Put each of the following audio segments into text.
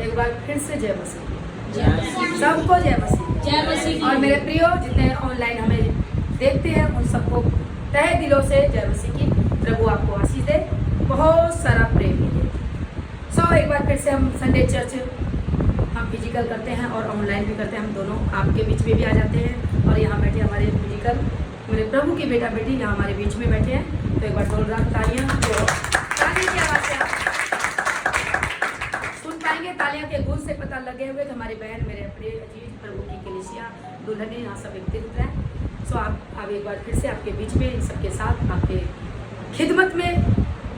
एक बार फिर से जय मसीह, सबको जय मसीह। और मेरे प्रियो जितने ऑनलाइन हमें देखते हैं उन सबको तहे दिलों से जय मसीह की। प्रभु आपको आशीष दे, बहुत सारा प्रेम मिले। एक बार फिर से हम संडे चर्च हम फिजिकल करते हैं और ऑनलाइन भी करते हैं। हम दोनों आपके बीच में भी आ जाते हैं और यहाँ बैठे हमारे फिजिकल मेरे प्रभु की बेटा बेटी यहाँ हमारे बीच में बैठे हैं। तो एक बार जोरदार तालियां, तो तालियों की आवाज़ से सुन पाएंगे। तालियां के गूंज से पता लगे हुए कि हमारी बहन मेरे प्रिय अजीज प्रभु की कलीसिया दुल्हने यहाँ सब एकत्रित हैं। आप एक बार फिर से आपके बीच में इन सबके साथ आपके खिदमत में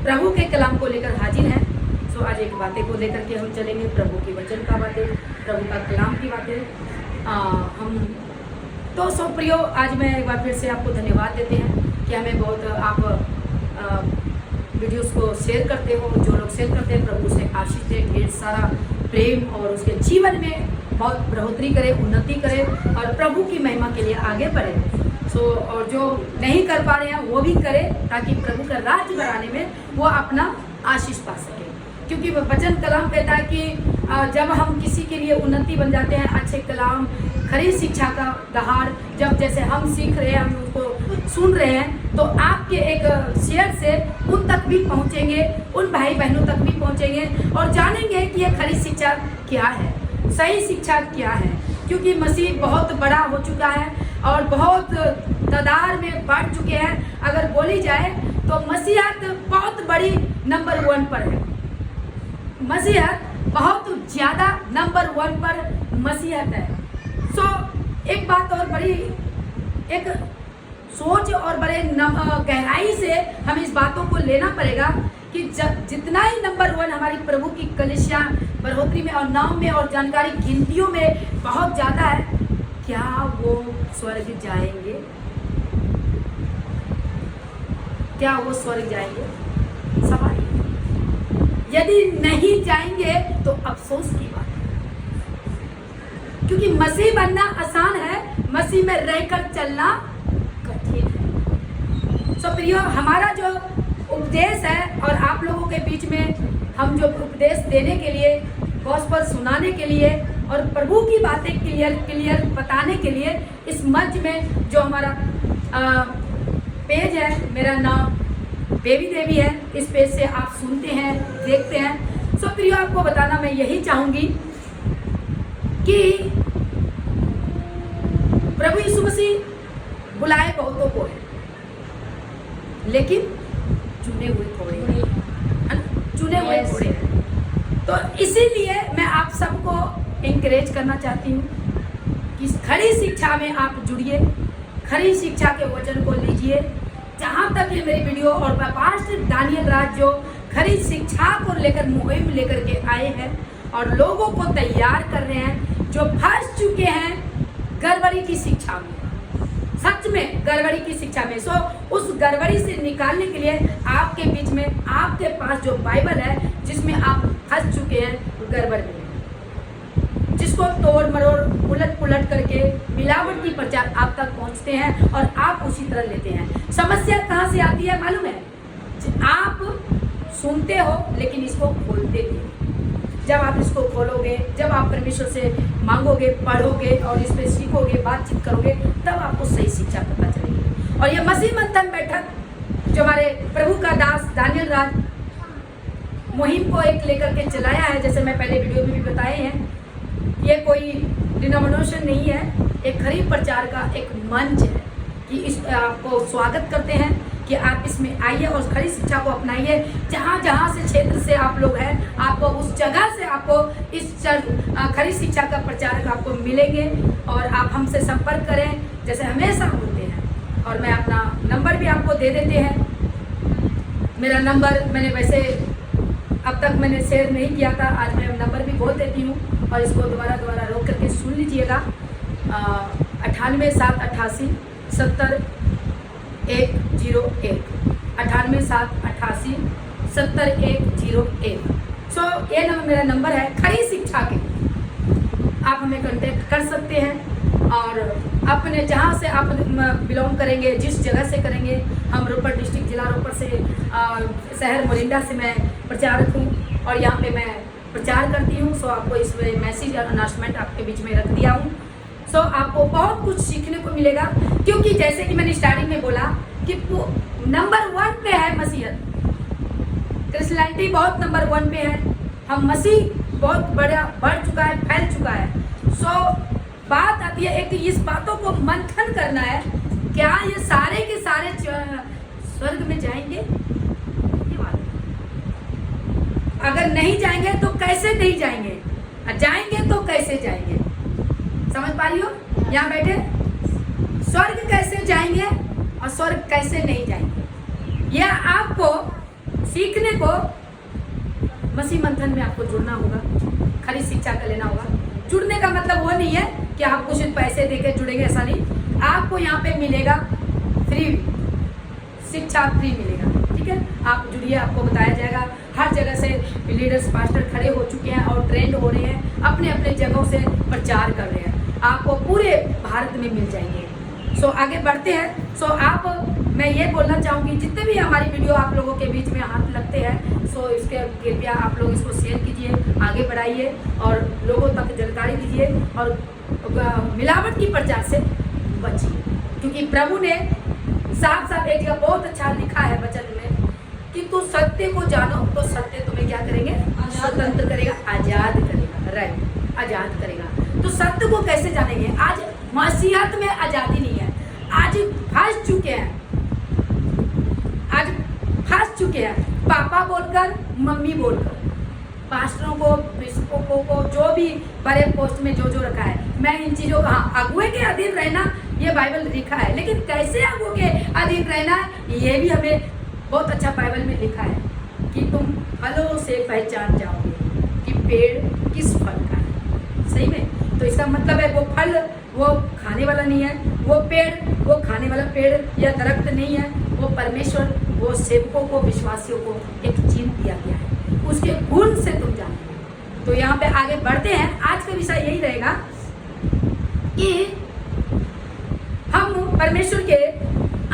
प्रभु के कलाम को लेकर हाजिर हैं। आज एक बातें को लेकर के हम चलेंगे, प्रभु की वचन का बातें, प्रभु का कलाम की बातें। हम तो सो प्रियो, आज मैं एक बार फिर से आपको धन्यवाद देते हैं कि हमें बहुत आप वीडियोस को शेयर करते हो। जो लोग शेयर करते हैं प्रभु से आशीष दे, ढेर सारा प्रेम और उसके जीवन में बहुत बढ़ोतरी करे, उन्नति करे और प्रभु की महिमा के लिए आगे बढ़े। और जो नहीं कर पा रहे हैं वो भी करे ताकि प्रभु का राज्य बढ़ाने में वो अपना आशीष पा सके। क्योंकि वचन कलाम कहता है कि जब हम किसी के लिए उन्नति बन जाते हैं, अच्छे कलाम, खरी शिक्षा का दहाड़ जब जैसे हम सीख रहे हैं, हम उसको सुन रहे हैं, तो आपके एक शेयर से उन तक भी पहुंचेंगे, उन भाई बहनों तक भी पहुंचेंगे और जानेंगे कि ये खरी शिक्षा क्या है, सही शिक्षा क्या है। क्योंकि मसीह बहुत बड़ा हो चुका है और बहुत तादाद में बढ़ चुके हैं। अगर बोली जाए तो मसीहत बहुत बड़ी नंबर 1 पर है। मसीहत बहुत ज़्यादा नंबर 1 पर मसीहत है। एक बात और बड़ी एक सोच और बड़े गहराई से हम इस बातों को लेना पड़ेगा कि जितना ही नंबर 1 हमारी प्रभु की कलीसिया बढ़ोतरी में और नाम में और जानकारी गिनतियों में बहुत ज़्यादा है, क्या वो स्वर्ग जाएंगे? क्या वो स्वर्ग जाएंगे? सवाल। यदि नहीं जाएंगे तो अफसोस की बात है, क्योंकि मसीह बनना आसान है, मसीह में रहकर चलना कठिन है। प्रियो, हमारा जो उपदेश है और आप लोगों के बीच में हम जो उपदेश देने के लिए, गॉस्पेल सुनाने के लिए और प्रभु की बातें क्लियर बताने के लिए इस मंच में जो हमारा पेज है, मेरा नाम बेबी देवी है, इस पेज से आप सुनते हैं, देखते हैं। प्रियो, आपको बताना मैं यही चाहूंगी कि प्रभु यीशु मसीह बुलाए बहुतों को है, लेकिन चुने हुए थोड़े हैं, चुने हुए थोड़े हैं। तो इसीलिए मैं आप सबको इंकरेज करना चाहती हूँ कि खरी शिक्षा में आप जुड़िए, खरी शिक्षा के वचन को लीजिए। जहाँ तक ये मेरी वीडियो और पास्टर दानियल राज जो खरी शिक्षा को लेकर मुहिम लेकर के आए हैं और लोगों को तैयार कर रहे हैं जो फंस चुके हैं गड़बड़ी की शिक्षा में, सच में गड़बड़ी की शिक्षा में। उस गड़बड़ी से निकालने के लिए आपके बीच में, आपके पास जो बाइबल है जिसमें आप फंस चुके हैं गड़बड़ में, जिसको तोड़ मरोड़ उलट पुलट करके मिलावटी प्रचार आप तक पहुंचते हैं और आप उसी तरह लेते हैं। समस्या कहाँ से आती है मालूम है? आप सुनते हो लेकिन इसको खोलते नहीं। जब आप इसको खोलोगे, जब आप परमेश्वर से मांगोगे, पढ़ोगे और इस पर सीखोगे, बातचीत करोगे, तब आपको सही शिक्षा पता चलेगी। और ये मसीह मंथन बैठक जो हमारे प्रभु का दास दानियल राज मुहिम को एक लेकर के चलाया है, जैसे मैं पहले वीडियो में भी बताए हैं, ये कोई डिनोमिनेशन नहीं है, एक खरी प्रचार का एक मंच है कि इस आपको स्वागत करते हैं कि आप इसमें आइए और खरी शिक्षा को अपनाइए। जहाँ जहाँ से क्षेत्र से आप लोग हैं, आपको उस जगह से आपको इस खरी शिक्षा का प्रचारक आपको मिलेंगे और आप हमसे संपर्क करें जैसे हमेशा होते हैं। और मैं अपना नंबर भी आपको दे देते हैं। मेरा नंबर मैंने वैसे अब तक मैंने शेयर नहीं किया था, आज मैं नंबर भी बोल देती हूँ और इसको दोबारा रोक करके सुन लीजिएगा। 98 788 70 101 98 788 70 101। ये मेरा नंबर है खरी शिक्षा के। आप हमें कांटेक्ट कर सकते हैं और अपने जहाँ से आप बिलोंग करेंगे, जिस जगह से करेंगे। हम रोपड़ डिस्ट्रिक्ट, जिला रोपड़ से, शहर मोरिंडा से मैं प्रचारक हूँ और यहाँ पे मैं प्रचार करती हूँ। सो आपको इस मैसेज अनाउंसमेंट आपके बीच में रख दिया हूँ। सो आपको बहुत कुछ सीखने को मिलेगा, क्योंकि जैसे कि मैंने स्टार्टिंग में बोला कि नंबर 1 पे है मसीहत, क्रिश्चियनिटी बहुत नंबर 1 पे है। हम मसीह बहुत बड़ा बढ़ चुका है, फैल चुका है। सो बात आती है एक, इस बातों को मंथन करना है, क्या ये सारे के सारे स्वर्ग में जाएंगे? अगर नहीं जाएंगे तो कैसे नहीं जाएंगे, जाएंगे तो कैसे जाएंगे? समझ पा रही हो? यहाँ बैठे स्वर्ग कैसे जाएंगे और स्वर्ग कैसे नहीं जाएंगे, यह आपको सीखने को मसीह मंथन में आपको जुड़ना होगा, खाली शिक्षा का लेना होगा। जुड़ने का मतलब वो नहीं है कि आप कुछ पैसे देके जुड़ेंगे, ऐसा नहीं। आपको यहाँ पे मिलेगा फ्री शिक्षा, फ्री मिलेगा, ठीक है। आप जुड़िए, आपको बताया जाएगा। हर जगह से लीडर्स पास्टर खड़े हो चुके हैं और ट्रेंड हो रहे हैं, अपने अपने जगहों से प्रचार कर रहे हैं, आपको पूरे भारत में मिल जाएंगे। सो आगे बढ़ते हैं। सो मैं ये बोलना चाहूँगी, जितने भी हमारी वीडियो आप लोगों के बीच में हाथ लगते हैं, सो इसके कृपया आप लोग इसको शेयर कीजिए, आगे बढ़ाइए और लोगों तक जानकारी दीजिए और मिलावट की प्रचार से बचिए, क्योंकि प्रभु ने साफ साफ एक जगह बहुत अच्छा लिखा है वचन में कि तू सत्य को जानो तो सत्य तुम्हें क्या करेंगे? स्वतंत्र करेगा, आजाद करेगा। राइट, आजाद करेगा। तो सत्य को कैसे जानेंगे? आज मसीहत में आजादी नहीं है, आज फंस चुके हैं, आज फंस चुके हैं पापा बोलकर, मम्मी बोलकर, पास्टरों को, बिशपों को, जो भी बड़े पोस्ट में जो रखा है। मैं इन चीजों का, अगुए के अधीन रहना ये बाइबल लिखा है, लेकिन कैसे अगुए के अधीन रहना ये भी हमें बहुत अच्छा बाइबल में लिखा है कि तुम फलों से पहचान जाओगे कि पेड़ किस फल का है। सही में, तो इसका मतलब है वो फल वो खाने वाला नहीं है, वो पेड़ वो खाने वाला पेड़ या दरख्त नहीं है, वो परमेश्वर वो सेवकों को, विश्वासियों को एक चिन्ह दिया गया है, उसके गुण से तुम जानो। तो यहाँ पे आगे बढ़ते हैं। आज का विषय यही रहेगा कि हम परमेश्वर के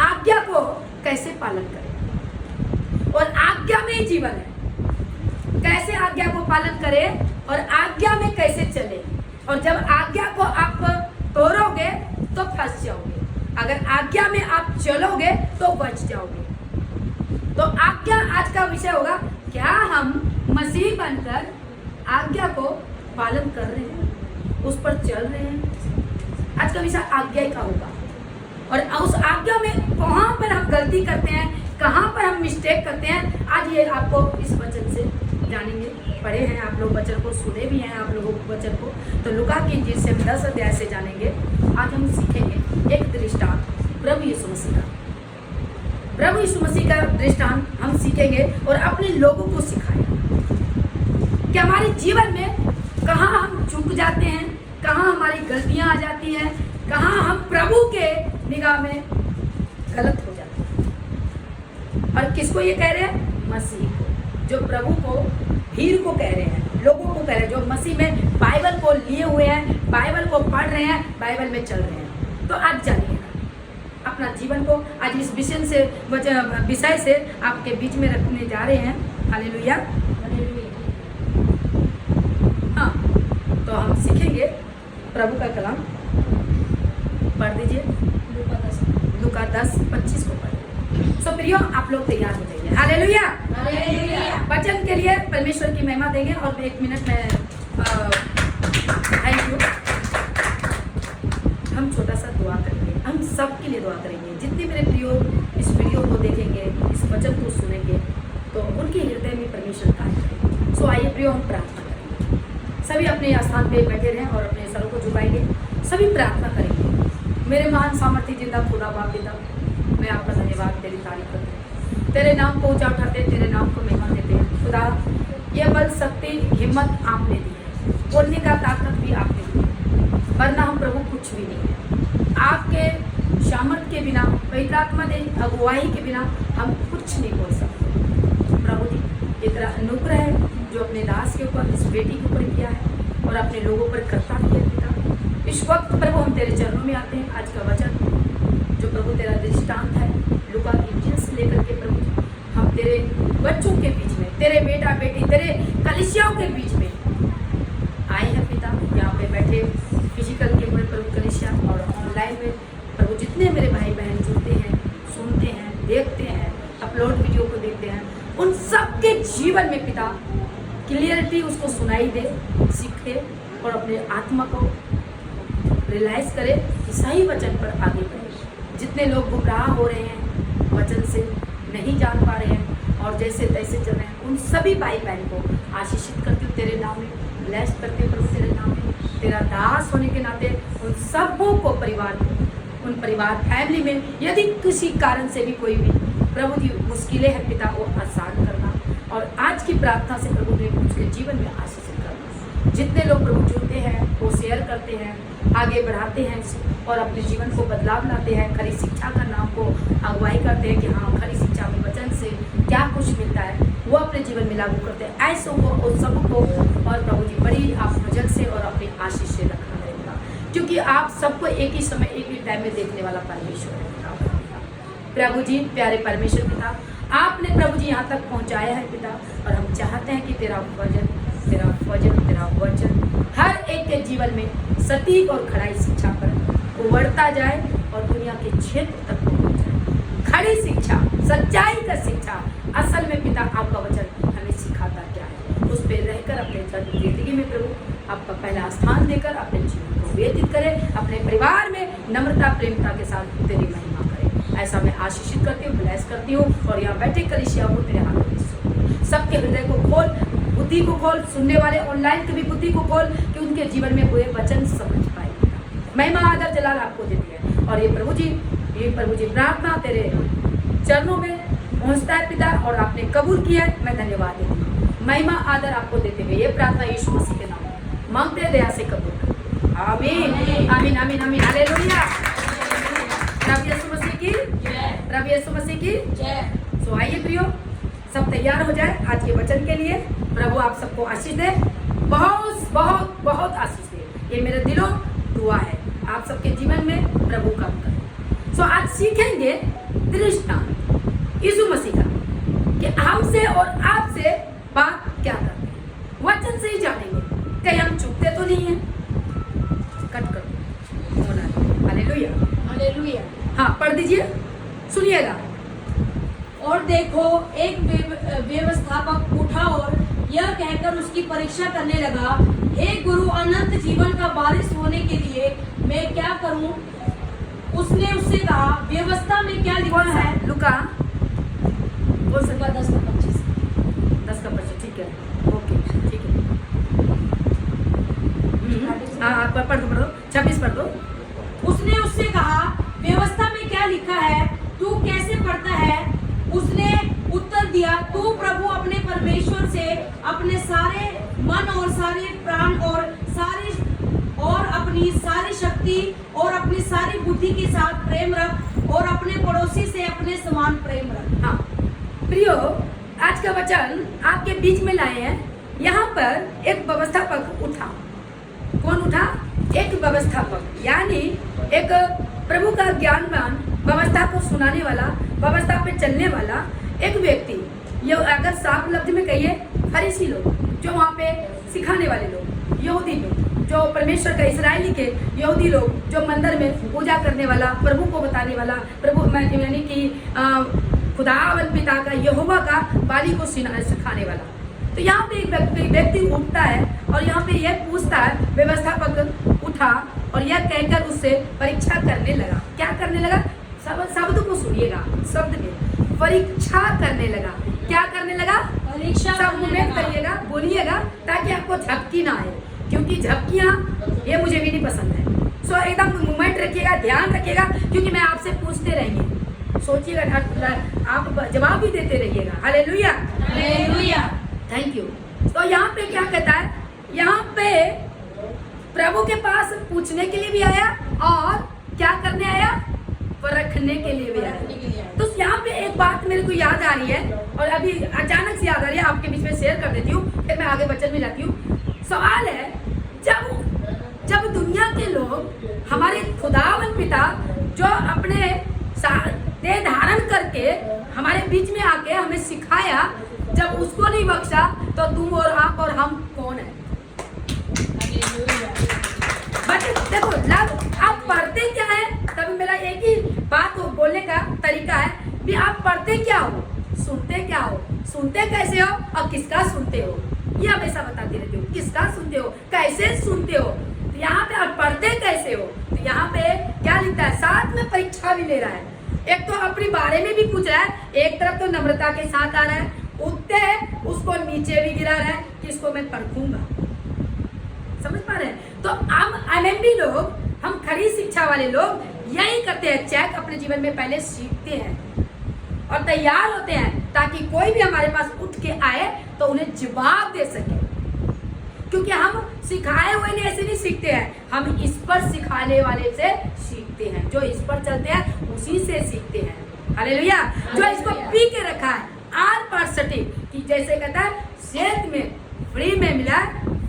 आज्ञा को कैसे पालन करें, और आज्ञा में ही जीवन है। कैसे आज्ञा को पालन करें और आज्ञा में कैसे चले, और जब आज्ञा को आप तोड़ोगे तो फंस जाओगे, अगर आज्ञा में आप चलोगे तो बच जाओगे। तो आज्ञा आज का विषय होगा, क्या हम मसीह बनकर आज्ञा को पालन कर रहे हैं, उस पर चल रहे हैं। आज का विषय आज्ञा का होगा, और उस आज्ञा में कहाँ पर हम गलती करते हैं, कहाँ पर हम मिस्टेक करते हैं, आज ये आपको इस वचन से जानेंगे। पढ़े हैं आप लोग वचन को, सुने भी हैं आप लोगों वचन को। तो लूका की इंजील से हम 10 अध्याय से जानेंगे। आज हम सीखेंगे एक दृष्टांत, प्रभु यीशु मसीह का, प्रभु यीशु मसीह का दृष्टांत हम सीखेंगे और अपने लोगों को सिखाएंगे कि हमारे जीवन में कहाँ हम चूक जाते हैं, कहाँ हमारी गलतियाँ आ जाती हैं, कहाँ हम प्रभु के निगाह में गलत हो जाते हैं। और किसको ये कह रहे हैं? मसीह को, जो प्रभु को, भीड़ को कह रहे हैं, लोगों को कह रहे हैं, जो मसीह में बाइबल को लिए हुए हैं, बाइबल को पढ़ रहे हैं, बाइबल में चल रहे हैं। तो आज जानिए अपना जीवन को, आज इस विषय से आपके बीच में रखने जा रहे हैं। हालेलुया, हाँ। तो हम सीखेंगे प्रभु का कलाम। पढ़ दीजिए लूका 10:25 को पढ़। सो प्रियो, आप लोग तैयार हो जाइए। हालेलुया, वचन के लिए परमेश्वर की महिमा देंगे। और 1 मिनट में थैंक यू, हम छोटा सा दुआ करेंगे, हम सब के लिए दुआ करेंगे। जितने मेरे प्रियो इस वीडियो को देखेंगे, इस वचन को सुनेंगे, तो उनके हृदय में परमेश्वर कार्य करेंगे। सो आइए प्रियो, हम प्रार्थना करेंगे। सभी अपने स्थान पे बैठे रहें और अपने सरों को झुकाएंगे, सभी प्रार्थना करेंगे। मेरे महान सामर्थ्य जिंदा खुदा बाप पिता, मैं आपका धन्यवाद, तेरी तारीफ करते हैं, तेरे नाम को ऊंचा उठाते, तेरे नाम को महिमा देते हैं। खुदा, ये बल, शक्ति, हिम्मत आपने दी है, बोलने का ताकत भी आपने दी है, वरना हम प्रभु कुछ भी नहीं है। आपके सामर्थ के बिना, पवित्र आत्मा की अगुवाई के बिना हम कुछ नहीं बोल सकते। प्रभु जी, ये तेरा अनुग्रह है जो अपने दास के ऊपर, इस बेटी के ऊपर किया है और अपने लोगों पर करता भी है। पिता, इस वक्त प्रभु हम तेरे चरणों में आते हैं। आज का वचन जो प्रभु तेरा दृष्टांत है, लूका की इंजील से लेकर के प्रभु हम तेरे बच्चों के बीच में, तेरे बेटा बेटी, तेरे कलीसियाओं के बीच में जीवन में पिता क्लियरिटी उसको सुनाई दे, सीखे और अपने आत्मा को रियलाइज करे कि सही वचन पर आगे बढ़े। जितने लोग गुमराह हो रहे हैं, वचन से नहीं जान पा रहे हैं और जैसे तैसे चल रहे हैं, उन सभी भाई बहन को आशीषित करती हूँ तेरे नाम में, ब्लेस करते प्रभु तेरे नाम में। तेरा दास होने के नाते उन सबों को परिवार में, उन परिवार फैमिली में यदि किसी कारण से भी कोई भी प्रभु की मुश्किलें हैं पिता, वो आसान करना और आज की प्रार्थना से प्रभु ने उसके जीवन में आशीषित करना। जितने लोग प्रभु जुड़ते हैं, वो शेयर करते हैं, आगे बढ़ाते हैं और अपने जीवन को बदलाव लाते हैं, खरी शिक्षा का नाम को अगुवाई करते हैं कि हाँ खरी शिक्षा में वचन से क्या कुछ मिलता है, वो अपने जीवन में लागू करते हैं। ऐसों को और सबको और प्रभु जी बड़ी आप वजन से और अपनी आशीष से रखना रहेगा, क्योंकि आप सबको एक ही समय एक ही टाइम में देखने वाला परमेश्वर है। प्रभु जी प्यारे परमेश्वर पिता, आपने प्रभु जी यहाँ तक पहुँचाया है पिता, और हम चाहते हैं कि तेरा वचन तेरा वचन हर एक के जीवन में सटीक और खराई शिक्षा पर उभरता जाए और दुनिया के क्षेत्र तक पहुँच जाए। खड़ी शिक्षा, सच्चाई का शिक्षा, असल में पिता आपका वचन हमें सिखाता क्या है, उस पर रहकर अपने जिंदगी में प्रभु आपका पहला स्थान देकर अपने जीवन को व्यतीत करें, अपने परिवार में नम्रता प्रेमता के साथ तेरी महिमा करें। ऐसा मैं आशीषित करती हूँ, ब्लेस करती हूँ और यहाँ बैठे कलीसिया को तेरे हाथों में सबके हृदय को खोल, बुद्धि को खोल, सुनने वाले ऑनलाइन की भी बुद्धि को खोल कि उनके जीवन में हुए वचन समझ पाए। महिमा आदर जलाल आपको देती है और ये प्रभु जी प्रार्थना तेरे चरणों में पहुंचता है पिता, और आपने कबूल किया है, मैं धन्यवाद देती हूँ। महिमा आदर आपको देते हुए ये प्रार्थना यीशु मसीह के नाम में मांगते दया से कबूल करें। आमीन आमीन आमीन आमीन हालेलुया। प्रभु यीशु मसीह की जय, प्रभु यीशु मसीह की जय। सो आइए प्रियो, सब तैयार हो जाए आज के वचन के लिए। प्रभु आप सबको आशीष दे, बहुत बहुत बहुत आशीष दे, ये मेरे दिलों दुआ है आप सबके जीवन में प्रभु काम करे। सो आज सीखेंगे दृष्टांत यीशु मसीह का कि हमसे और आपसे बात क्या करते हैं, वचन से ही जानेंगे, कहीं हम चुपते तो नहीं है। कट कर हालेलुया हालेलुया। हाँ पढ़ दीजिए, सुनिएगा। और देखो एक व्यवस्थापक उठा और यह कहकर उसकी परीक्षा करने लगा, हे गुरु, अनंत जीवन का वारिस होने के लिए मैं क्या करूं? उसने उससे कहा, व्यवस्था में क्या लिखा है? लुका बोल सकता 10 का 25। 10 का 25, ठीक है, ओके ठीक है। हाँ पढ़ दो 26 पढ़ दो। उसने उससे कहा, व्यवस्था में क्या लिखा है, तू कैसे पढ़ता है? उसने उत्तर दिया, तू प्रभु अपने परमेश्वर से अपने सारे मन और सारे प्राण और अपनी सारी शक्ति और अपनी सारी बुद्धि के साथ प्रेम रख और अपने पड़ोसी से अपने समान प्रेम रख। हाँ प्रियो, आज का वचन आपके बीच में लाए हैं। यहाँ पर एक व्यवस्थापक उठा। कौन उठा? एक व्यवस्थापक, यानी एक प्रभु का ज्ञानवान, व्यवस्था को सुनाने वाला, व्यवस्था पे चलने वाला एक व्यक्ति। ये अगर साफ लफ्ज में कहिए, फरीसी लोग, जो वहाँ पे सिखाने वाले लोग, यहूदी लोग, जो परमेश्वर का इस्राएली के यहूदी लोग, जो मंदिर में पूजा करने वाला, प्रभु को बताने वाला, प्रभु यानी कि खुदावंद पिता का, यहोवा का बाली को सिखाने वाला। तो यहाँ पे एक व्यक्ति उठता है और यहाँ पे यह पूछता है, व्यवस्थापक उठा और यह कहकर उससे परीक्षा करने लगा। क्या करने लगा? शब्द को सुनिएगा, शब्द में परीक्षा करने लगा। क्या करने लगा? परीक्षा। शब्द में करिएगा, बोलिएगा, ताकि आपको झपकी ना आए, क्योंकि झपकियाँ ये मुझे भी नहीं पसंद है। सो एकदम मूवमेंट रखिएगा, ध्यान रखिएगा, क्योंकि मैं आपसे पूछते रहेंगे, सोचिएगा, आप जवाब भी देते रहिएगा। Hallelujah hallelujah. Thank you. तो यहाँ पे क्या कहता है? यहाँ पे प्रभु के पास पूछने के लिए भी आया और क्या करने आया? परखने के लिए भी आया। तो यहाँ पे एक बात मेरे को याद आ रही है और अभी अचानक से याद आ रही है, आपके बीच में शेयर कर देती हूँ, फिर मैं आगे वचन में जाती हूँ। सवाल है, जब दुनिया के लोग हमारे खुदावन पिता जो अपने देह धारण करके हमारे बीच में आके हमें सिखाया, जब उसको नहीं बख्शा तो तुम और आप और हम कौन है? बट देखो, आप पढ़ते क्या है? तब मेरा एक ही बात बोलने का तरीका है भी, आप पढ़ते क्या हो, सुनते क्या हो, सुनते कैसे हो और किसका सुनते हो, ये हमेशा बताती रहती हूँ। किसका सुनते हो, कैसे सुनते हो, तो यहाँ पे और पढ़ते कैसे हो। तो यहाँ पे क्या लिखता है, साथ में परीक्षा भी ले रहा है। एक तो अपने बारे में भी पूछ रहा है, एक तरफ तो नम्रता के साथ आ रहा है, उठते हैं उसको नीचे भी गिरा रहा है कि इसको मैं परखूंगा। समझ पा रहे हैं। तो हम एमएमबी लोग, हम खड़ी शिक्षा वाले लोग यही करते हैं, चेक अपने जीवन में पहले सीखते हैं और तैयार होते हैं ताकि कोई भी हमारे पास उठ के आए तो उन्हें जवाब दे सके। क्योंकि हम सिखाए हुए नहीं ऐसे नहीं सीखते हैं, हम इस पर सिखाने वाले से सीखते हैं। जो इस पर चलते हैं उसी से सीखते हैं। हालेलुया। जो इसको पी के रखा है आर पर सटीक, कि जैसे कहता है सेहत में फ्री में मिला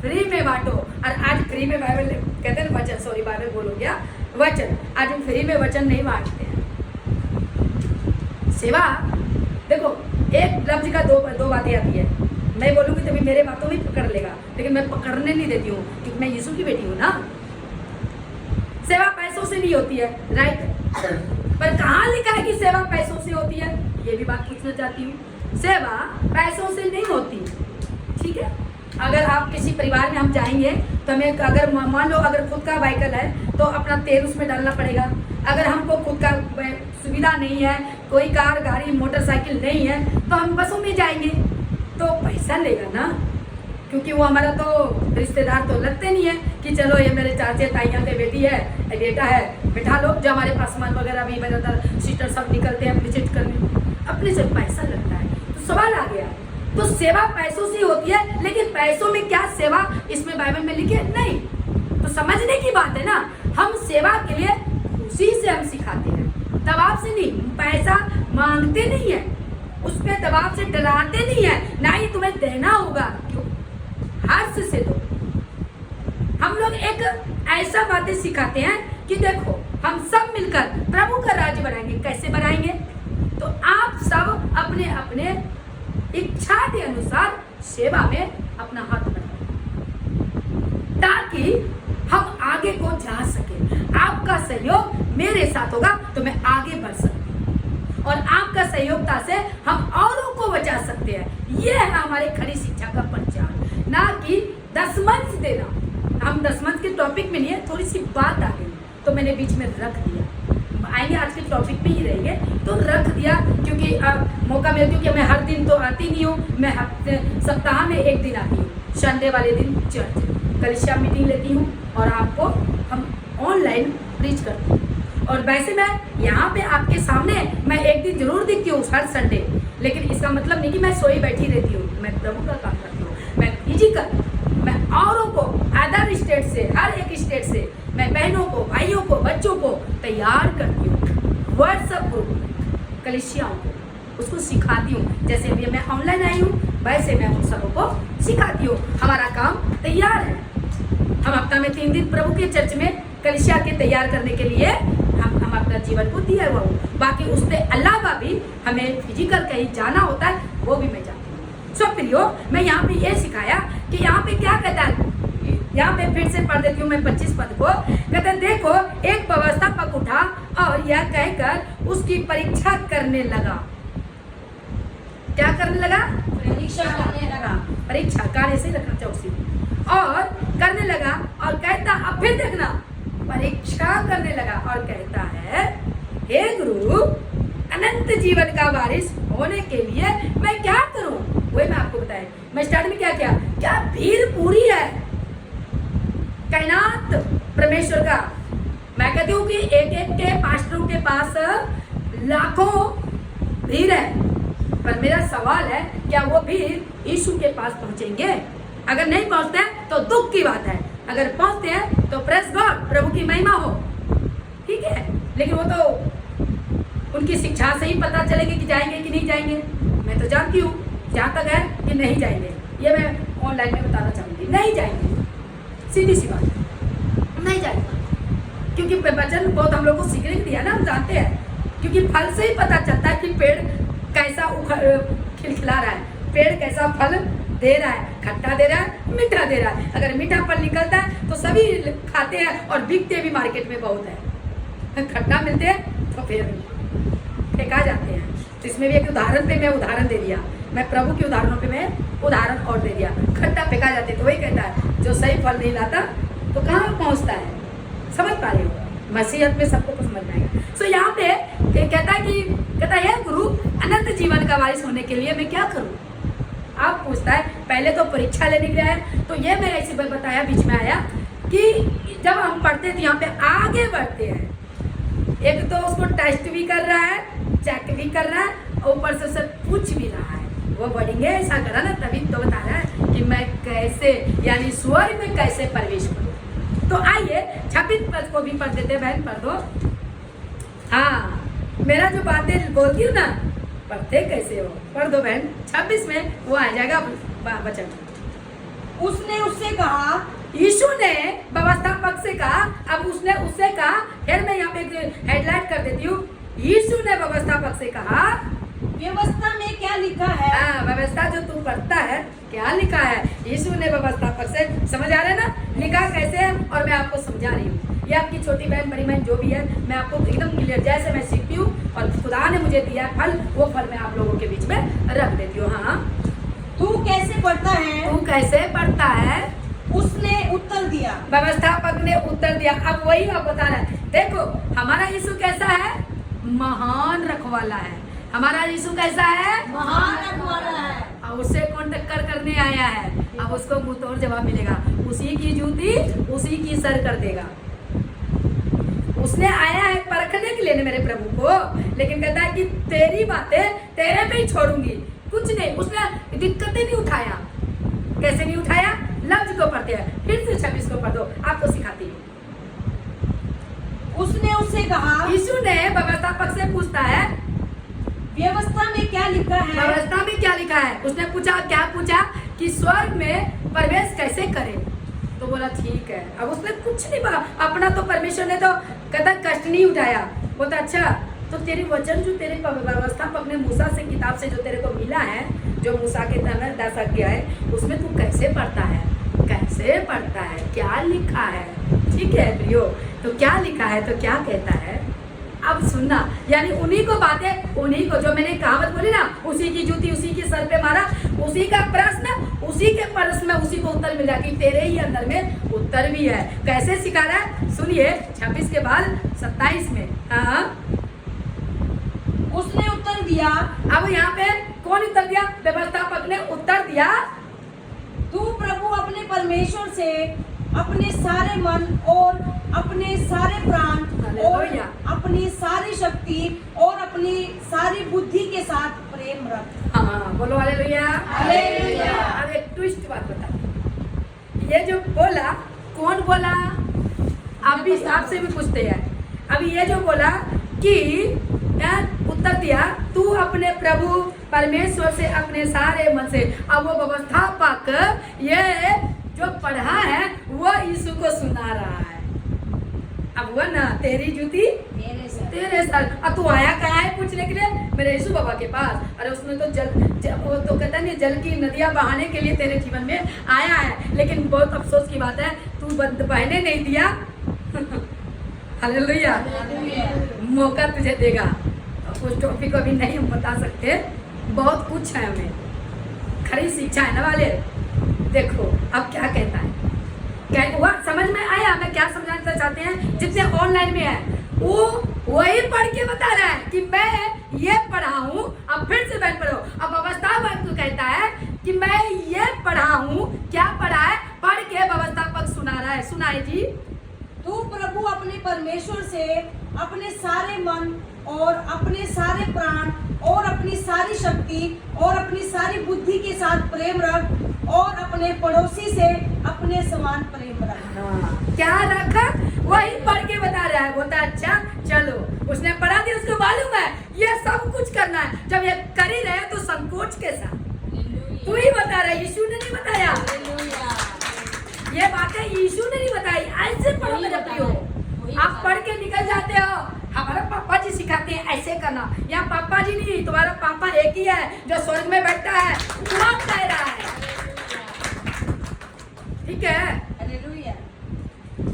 फ्री में बांटो। और आज फ्री में बाइबल कहते हैं वचन, सॉरी बाइबल बोल हो गया वचन, आज हम फ्री में वचन नहीं बांटते हैं। सेवा देखो, एक लफ्ज का दो बातें आती है। मैं बोलूँगी तभी मेरे बातों में पकड़ लेगा, लेकिन मैं पकड़ने नहीं देती हूँ क्योंकि मैं यीशु की बेटी हूँ ना। सेवा पैसों से नहीं होती है, राइट, पर कहाँ लिखा है कि सेवा पैसों से होती है, ये भी बात पूछना चाहती हूँ। सेवा पैसों से नहीं होती, ठीक है। अगर आप किसी परिवार में हम जाएंगे तो हमें, अगर मान लो अगर खुद का व्हीकल है तो अपना तेल उसमें डालना पड़ेगा। अगर हमको खुद का सुविधा नहीं है, कोई कार गाड़ी मोटरसाइकिल नहीं है, तो हम बसों में जाएंगे तो पैसा लेगा ना, क्योंकि वो हमारा तो रिश्तेदार तो लगते नहीं है कि चलो ये मेरे चाचे ताइयाँ के बेटी है, बेटा है, बिठा लो। जो हमारे पास सामान वगैरह भी मेरे सिस्टर सब निकलते हैं विजिट करने, अपने से पैसा लगता है। तो सवाल आ गया, तो सेवा पैसों से होती है, लेकिन पैसों में क्या सेवा इसमें बाइबल में लिखे नहीं। तो समझने की बात है ना, हम सेवा के लिए खुशी से हम सिखाते हैं, दबाव से नहीं। पैसा मांगते नहीं है, उस पर दबाव से डराते नहीं है, ना ही तुम्हें देना होगा, क्यों, हर्ष से दो। हम लोग एक ऐसा बातें सिखाते हैं कि देखो हम सब मिलकर प्रभु का राज्य बनाएंगे। कैसे बनाएंगे, तो आप सब अपने अपने इच्छा के अनुसार सेवा में अपना हाथ बढ़ाएं ताकि हम आगे को जा सके। आपका सहयोग मेरे साथ होगा तो मैं आगे बढ़ सकती, और आपका सहयोगता से हम औरों को बचा सकते हैं। ये है हमारे खड़ी शिक्षा का प्रचार, ना कि दशमंश देना। हम दशमंश के टॉपिक में लिए थोड़ी सी बात आ गई तो मैंने बीच में रख दिया। आएंगे आज के टॉपिक पे ही रहेंगे तो रख दिया, क्योंकि मौका मिला, क्योंकि मैं हर दिन तो आती नहीं हूँ, मैं सप्ताह में एक दिन आती हूँ, संडे वाले दिन चर्च कलिसिया मीटिंग लेती हूँ और आपको हम ऑनलाइन प्रीच करती हूँ। और वैसे मैं यहाँ पे आपके सामने मैं एक दिन जरूर दिखती हूँ हर संडे, लेकिन इसका मतलब नहीं कि मैं सोई बैठी रहती हूँ। मैं प्रभु का काम करती हूँ, मैं फिजिकल, मैं औरों को अदर स्टेट से, हर एक स्टेट से मैं बहनों को, भाइयों को, बच्चों को तैयार करती हूँ। व्हाट्सएप ग्रुप कलिसियाओं को उसको सिखाती हूँ। जैसे अभी मैं ऑनलाइन आई हूँ वैसे मैं उन सबों को सिखाती हूँ। हमारा काम तैयार है। हम हफ्ता में 3 दिन प्रभु के चर्च में कलिसिया के तैयार करने के लिए हम अपना जीवन को दिया हुआ हूँ। बाकी उसके अलावा भी हमें फिजिकल कहीं जाना होता है, वो भी मैं जाती हूँ। सो प्रियो, मैं यहाँ पे ये सिखाया कि यहाँ पे क्या कहता है, यहाँ पे फिर से पढ़ देती हूँ मैं 25 पद को। कहते हैं देखो एक व्यवस्थापक उठा और यह कहकर उसकी परीक्षा करने लगा। क्या करने लगा, परीक्षा करने लगा। परीक्षा कार्य से रखना चौकसी और करने लगा और कहता, अब फिर देखना, परीक्षा करने लगा और कहता है हे गुरु, अनंत जीवन का वारिस होने के लिए मैं क्या करूं। वही मैं आपको बताया, मैं स्टार्ट में क्या किया, क्या भीड़ पूरी है कायनात परमेश्वर का। मैं कहती हूँ कि एक एक के पास्टरों के पास लाखों भीड़ है, पर मेरा सवाल है क्या वो भीड़ यीशु के पास पहुंचेंगे। अगर नहीं पहुंचते हैं तो दुख की बात है, अगर पहुंचते हैं तो प्रेस गॉड, प्रभु की महिमा हो, ठीक है। लेकिन वो तो उनकी शिक्षा से ही पता चलेगी कि जाएंगे कि नहीं जाएंगे। मैं तो जानती हूँ जहाँ तक है कि नहीं जाएंगे, ये मैं ऑनलाइन में बताना चाहूँगी, नहीं जाएंगे, सीधी सी बात, नहीं जाएंगे। क्योंकि वचन बहुत हम लोग को सीखने को दिया ना, हम जानते हैं, क्योंकि फल से ही पता चलता है कि पेड़ कैसा खिलखिला रहा है, पेड़ कैसा फल दे रहा है, खट्टा दे रहा है, मीठा दे रहा है। अगर मीठा फल निकलता है तो सभी खाते हैं और बिकते भी मार्केट में बहुत है। खट्टा मिलते हैं तो फिर फेंका जाते हैं। तो इसमें भी एक उदाहरण पे मैं उदाहरण दे दिया मैं प्रभु के उदाहरणों पे मैं उदाहरण और दे दिया। खट्टा फेंका जाते तो वही कहता है जो सही फल नहीं लाता तो कहाँ पहुँचता है। समझ पा रहे हो? मसीहत में सबको कुछ समझ आएगा। सो यहाँ पे कहता है गुरु अनंत जीवन का वारिस होने के लिए मैं क्या करूँ। आप पूछता है पहले तो परीक्षा लेने गया है, तो ये मैंने ऐसे बताया बीच में आया कि जब हम पढ़ते थे यहाँ पे आगे बढ़ते हैं, एक तो उसको टेस्ट भी कर रहा है, चेक भी कर रहा है और ऊपर से उसे पूछ भी रहा है। वो बढ़ेंगे ऐसा करा ना, तभी तो बता रहा है कि मैं कैसे यानी स्वर्ग में कैसे प्रवेश करूँ। तो आइए 26 पद को भी पढ़ देते, बहन पढ़ दो। हाँ, मेरा जो बातें बोलती हूँ ना, पढ़ते कैसे हो, पढ़ दो बहन। 26 में वो आ जाएगा वचन। उसने उससे कहा, यीशु ने व्यवस्थापक से कहा, अब उसने उससे कहा, फिर मैं यहाँ पे हेडलाइट कर देती हूँ। यीशु ने व्यवस्थापक से कहा, व्यवस्था में क्या लिखा है। हाँ, व्यवस्था जो तू पढ़ता है क्या लिखा है। यीशु ने व्यवस्थापक से, समझ आ रहा है ना, लिखा कैसे है और मैं आपको समझा रही हूँ। ये आपकी छोटी बहन बड़ी बहन जो भी है, मैं आपको एकदम क्लियर जैसे मैं सीखती हूँ और खुदा ने मुझे दिया फल, वो फल मैं आप लोगों के बीच में रख देती हूँ। हाँ, तू कैसे पढ़ता है। तू कैसे पढ़ता है। उसने उत्तर दिया, व्यवस्थापक ने उत्तर दिया। अब वही आप बता रहे हैं, देखो हमारा यीशु कैसा है, महान रखवाला है। हमारा यीशु कैसा है, महान रखवाला है। अब उससे कौन टक्कर करने आया है, अब उसको मुंह तोड़ जवाब मिलेगा। उसी की जूती उसी की सर कर देगा। उसने आया है परखने के लिए मेरे प्रभु को, लेकिन कहता है कि तेरी बातें तेरे पे ही छोड़ूंगी, कुछ नहीं। उसने दिक्कतें नहीं उठाया। कैसे नहीं उठाया, लफ्ज को पढ़ते हैं। फिर से 26 को पढ़ दो, आपको सिखाती हूँ। उसने उससे कहा, यीशु ने व्यवस्थापक से पूछता है, व्यवस्था में क्या लिखा है। व्यवस्था में क्या लिखा है। उसने पूछा, क्या पूछा कि स्वर्ग में प्रवेश कैसे करें। तो बोला ठीक है। अब उसने कुछ नहीं बोला, अपना तो परमेश्वर ने तो कहता कष्ट नहीं उठाया। बोलता अच्छा, तो तेरी वचन जो तेरे व्यवस्थापक ने मूसा से किताब से जो तेरे को मिला है, जो मूसा के तहत दर्शक गया है, उसमें तू कैसे पढ़ता है, कैसे पढ़ता है, क्या लिखा है। ठीक है प्रियो, तो क्या लिखा है, तो क्या कहता है। अब सुनना, यानी उन्हीं को बातें, उन्हीं को जो मैंने कहावत बोली ना, उसी की जूती उसी के सर पे मारा, उसी का प्रश्न उसी के प्रश्न में उसी को उत्तर मिला कि तेरे ही अंदर में उत्तर भी है। कैसे सिखा रहा है, सुनिए 26 के बाद 27 में। हाँ, उसने उत्तर दिया। अब यहाँ पे कौन उत्तर दिया, व्यवस्थापक ने उत्तर दिया, तू प्रभु अपने परमेश्वर से अपने सारे मन और अपने सारे प्राण और अपनी सारी शक्ति और अपनी सारी बुद्धि के साथ प्रेम रख। हाँ बोलो हालेलुया। हालेलुया। अब एक ट्विस्ट बात बता, ये जो बोला कौन बोला, आप भी आपसे भी पूछते हैं। अब ये जो बोला कि उत्तर दिया, तू अपने प्रभु परमेश्वर से अपने सारे मन से। अब वो व्यवस्थापक ये जो पढ़ा है वो यीशु को सुना रहा है। अब वो ना तेरी जूती तेरे सर। अब तू आया कहाँ है पूछने के लिए, मेरे यीशु बाबा के पास। अरे उसने तो वो तो कहता नहीं जल की नदियाँ बहाने के लिए तेरे जीवन में आया है, लेकिन बहुत अफसोस की बात है तू बहने नहीं दिया। हालेलुया। मौका तुझे देगा। उस टॉपिक को भी नहीं हम बता सकते, बहुत कुछ है हमें, खरी शिक्षा है ना वाले। देखो अब क्या कहता है, क्या हुआ समझ में आया मैं क्या समझाना चाहते हैं। जितने ऑनलाइन में है वो वही पढ़ के बता रहा है कि मैं ये पढ़ा हूँ। अब फिर से बैठ पढ़ो। अब व्यवस्थापक तो कहता है कि मैं ये पढ़ा हूँ। क्या पढ़ा है, पढ़ के व्यवस्थापक सुना रहा है। सुनाए जी। तू प्रभु अपने परमेश्वर से अपने सारे मन और अपने सारे प्राण और अपनी सारी शक्ति और अपनी सारी बुद्धि के साथ प्रेम रख और अपने पड़ोसी से अपने समान प्रेम रख। हाँ, क्या रखा, वही पढ़ के बता रहा है। बोलता अच्छा चलो, उसने पढ़ा दिया, उसको मालूम है ये सब कुछ करना है। जब ये कर ही रहे तो संकोच के साथ तू ही बता रहा है, यीशु ने नहीं बताया। ये बातें यीशु ने नहीं बताई। ऐसे पढ़ो मेरे प्रियो, आप पढ़ के निकल जाते हो। हमारे पापा जी सिखाते हैं ऐसे करना। यहाँ पापा जी नहीं, तुम्हारा पापा एक ही है जो स्वर्ग में बैठा है, कौन कह रहा है। ठीक है, हालेलुया।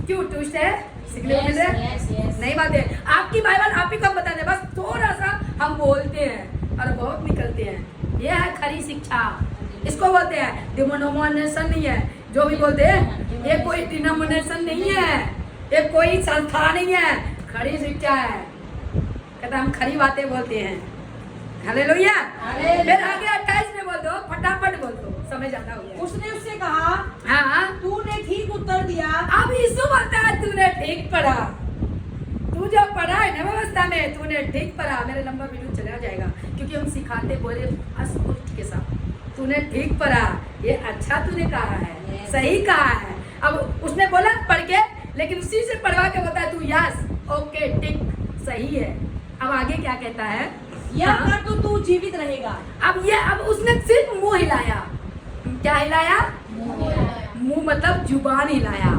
क्यों ट्विस्ट है, सीखने को मिल रहा है। नहीं बात है, आपकी बाइबल आप ही कब बता दे, बस थोड़ा सा हम बोलते हैं और बहुत निकलते हैं। ये है खरी शिक्षा। इसको बोलते हैं डिनोमिनेशन नहीं है, जो भी बोलते हैं ये कोई डिनोमिनेशन नहीं है, ये कोई संस्था नहीं है, खरी शिक्षा है। कहता हम खरी बातें बोलते हैं। हालेलुया। फिर आगे 28 में बोल दो, फटाफट बोल दो, समय ज्यादा हो गया। उसने उससे कहा, हाँ, तूने ठीक उत्तर दिया। अब यीशु बोलता है तूने ठीक पढ़ा, तू जो पढ़ा है ना व्यवस्था में तूने ठीक पढ़ा। मेरे लंबा वीडियो चला जाएगा क्योंकि हम सिखाते बोले अस्पष्ट के साथ। तूने ठीक पढ़ा, ये अच्छा तूने कहा है, सही कहा है। अब उसने बोला पढ़ के, लेकिन उसी से पढ़वा के बता तू यस ओके ठीक सही है। अब आगे क्या कहता है, यह कर तो तू जीवित रहेगा। अब उसने सिर्फ मुंह हिलाया। क्या हिलाया? मुंह मतलब जुबान हिलाया।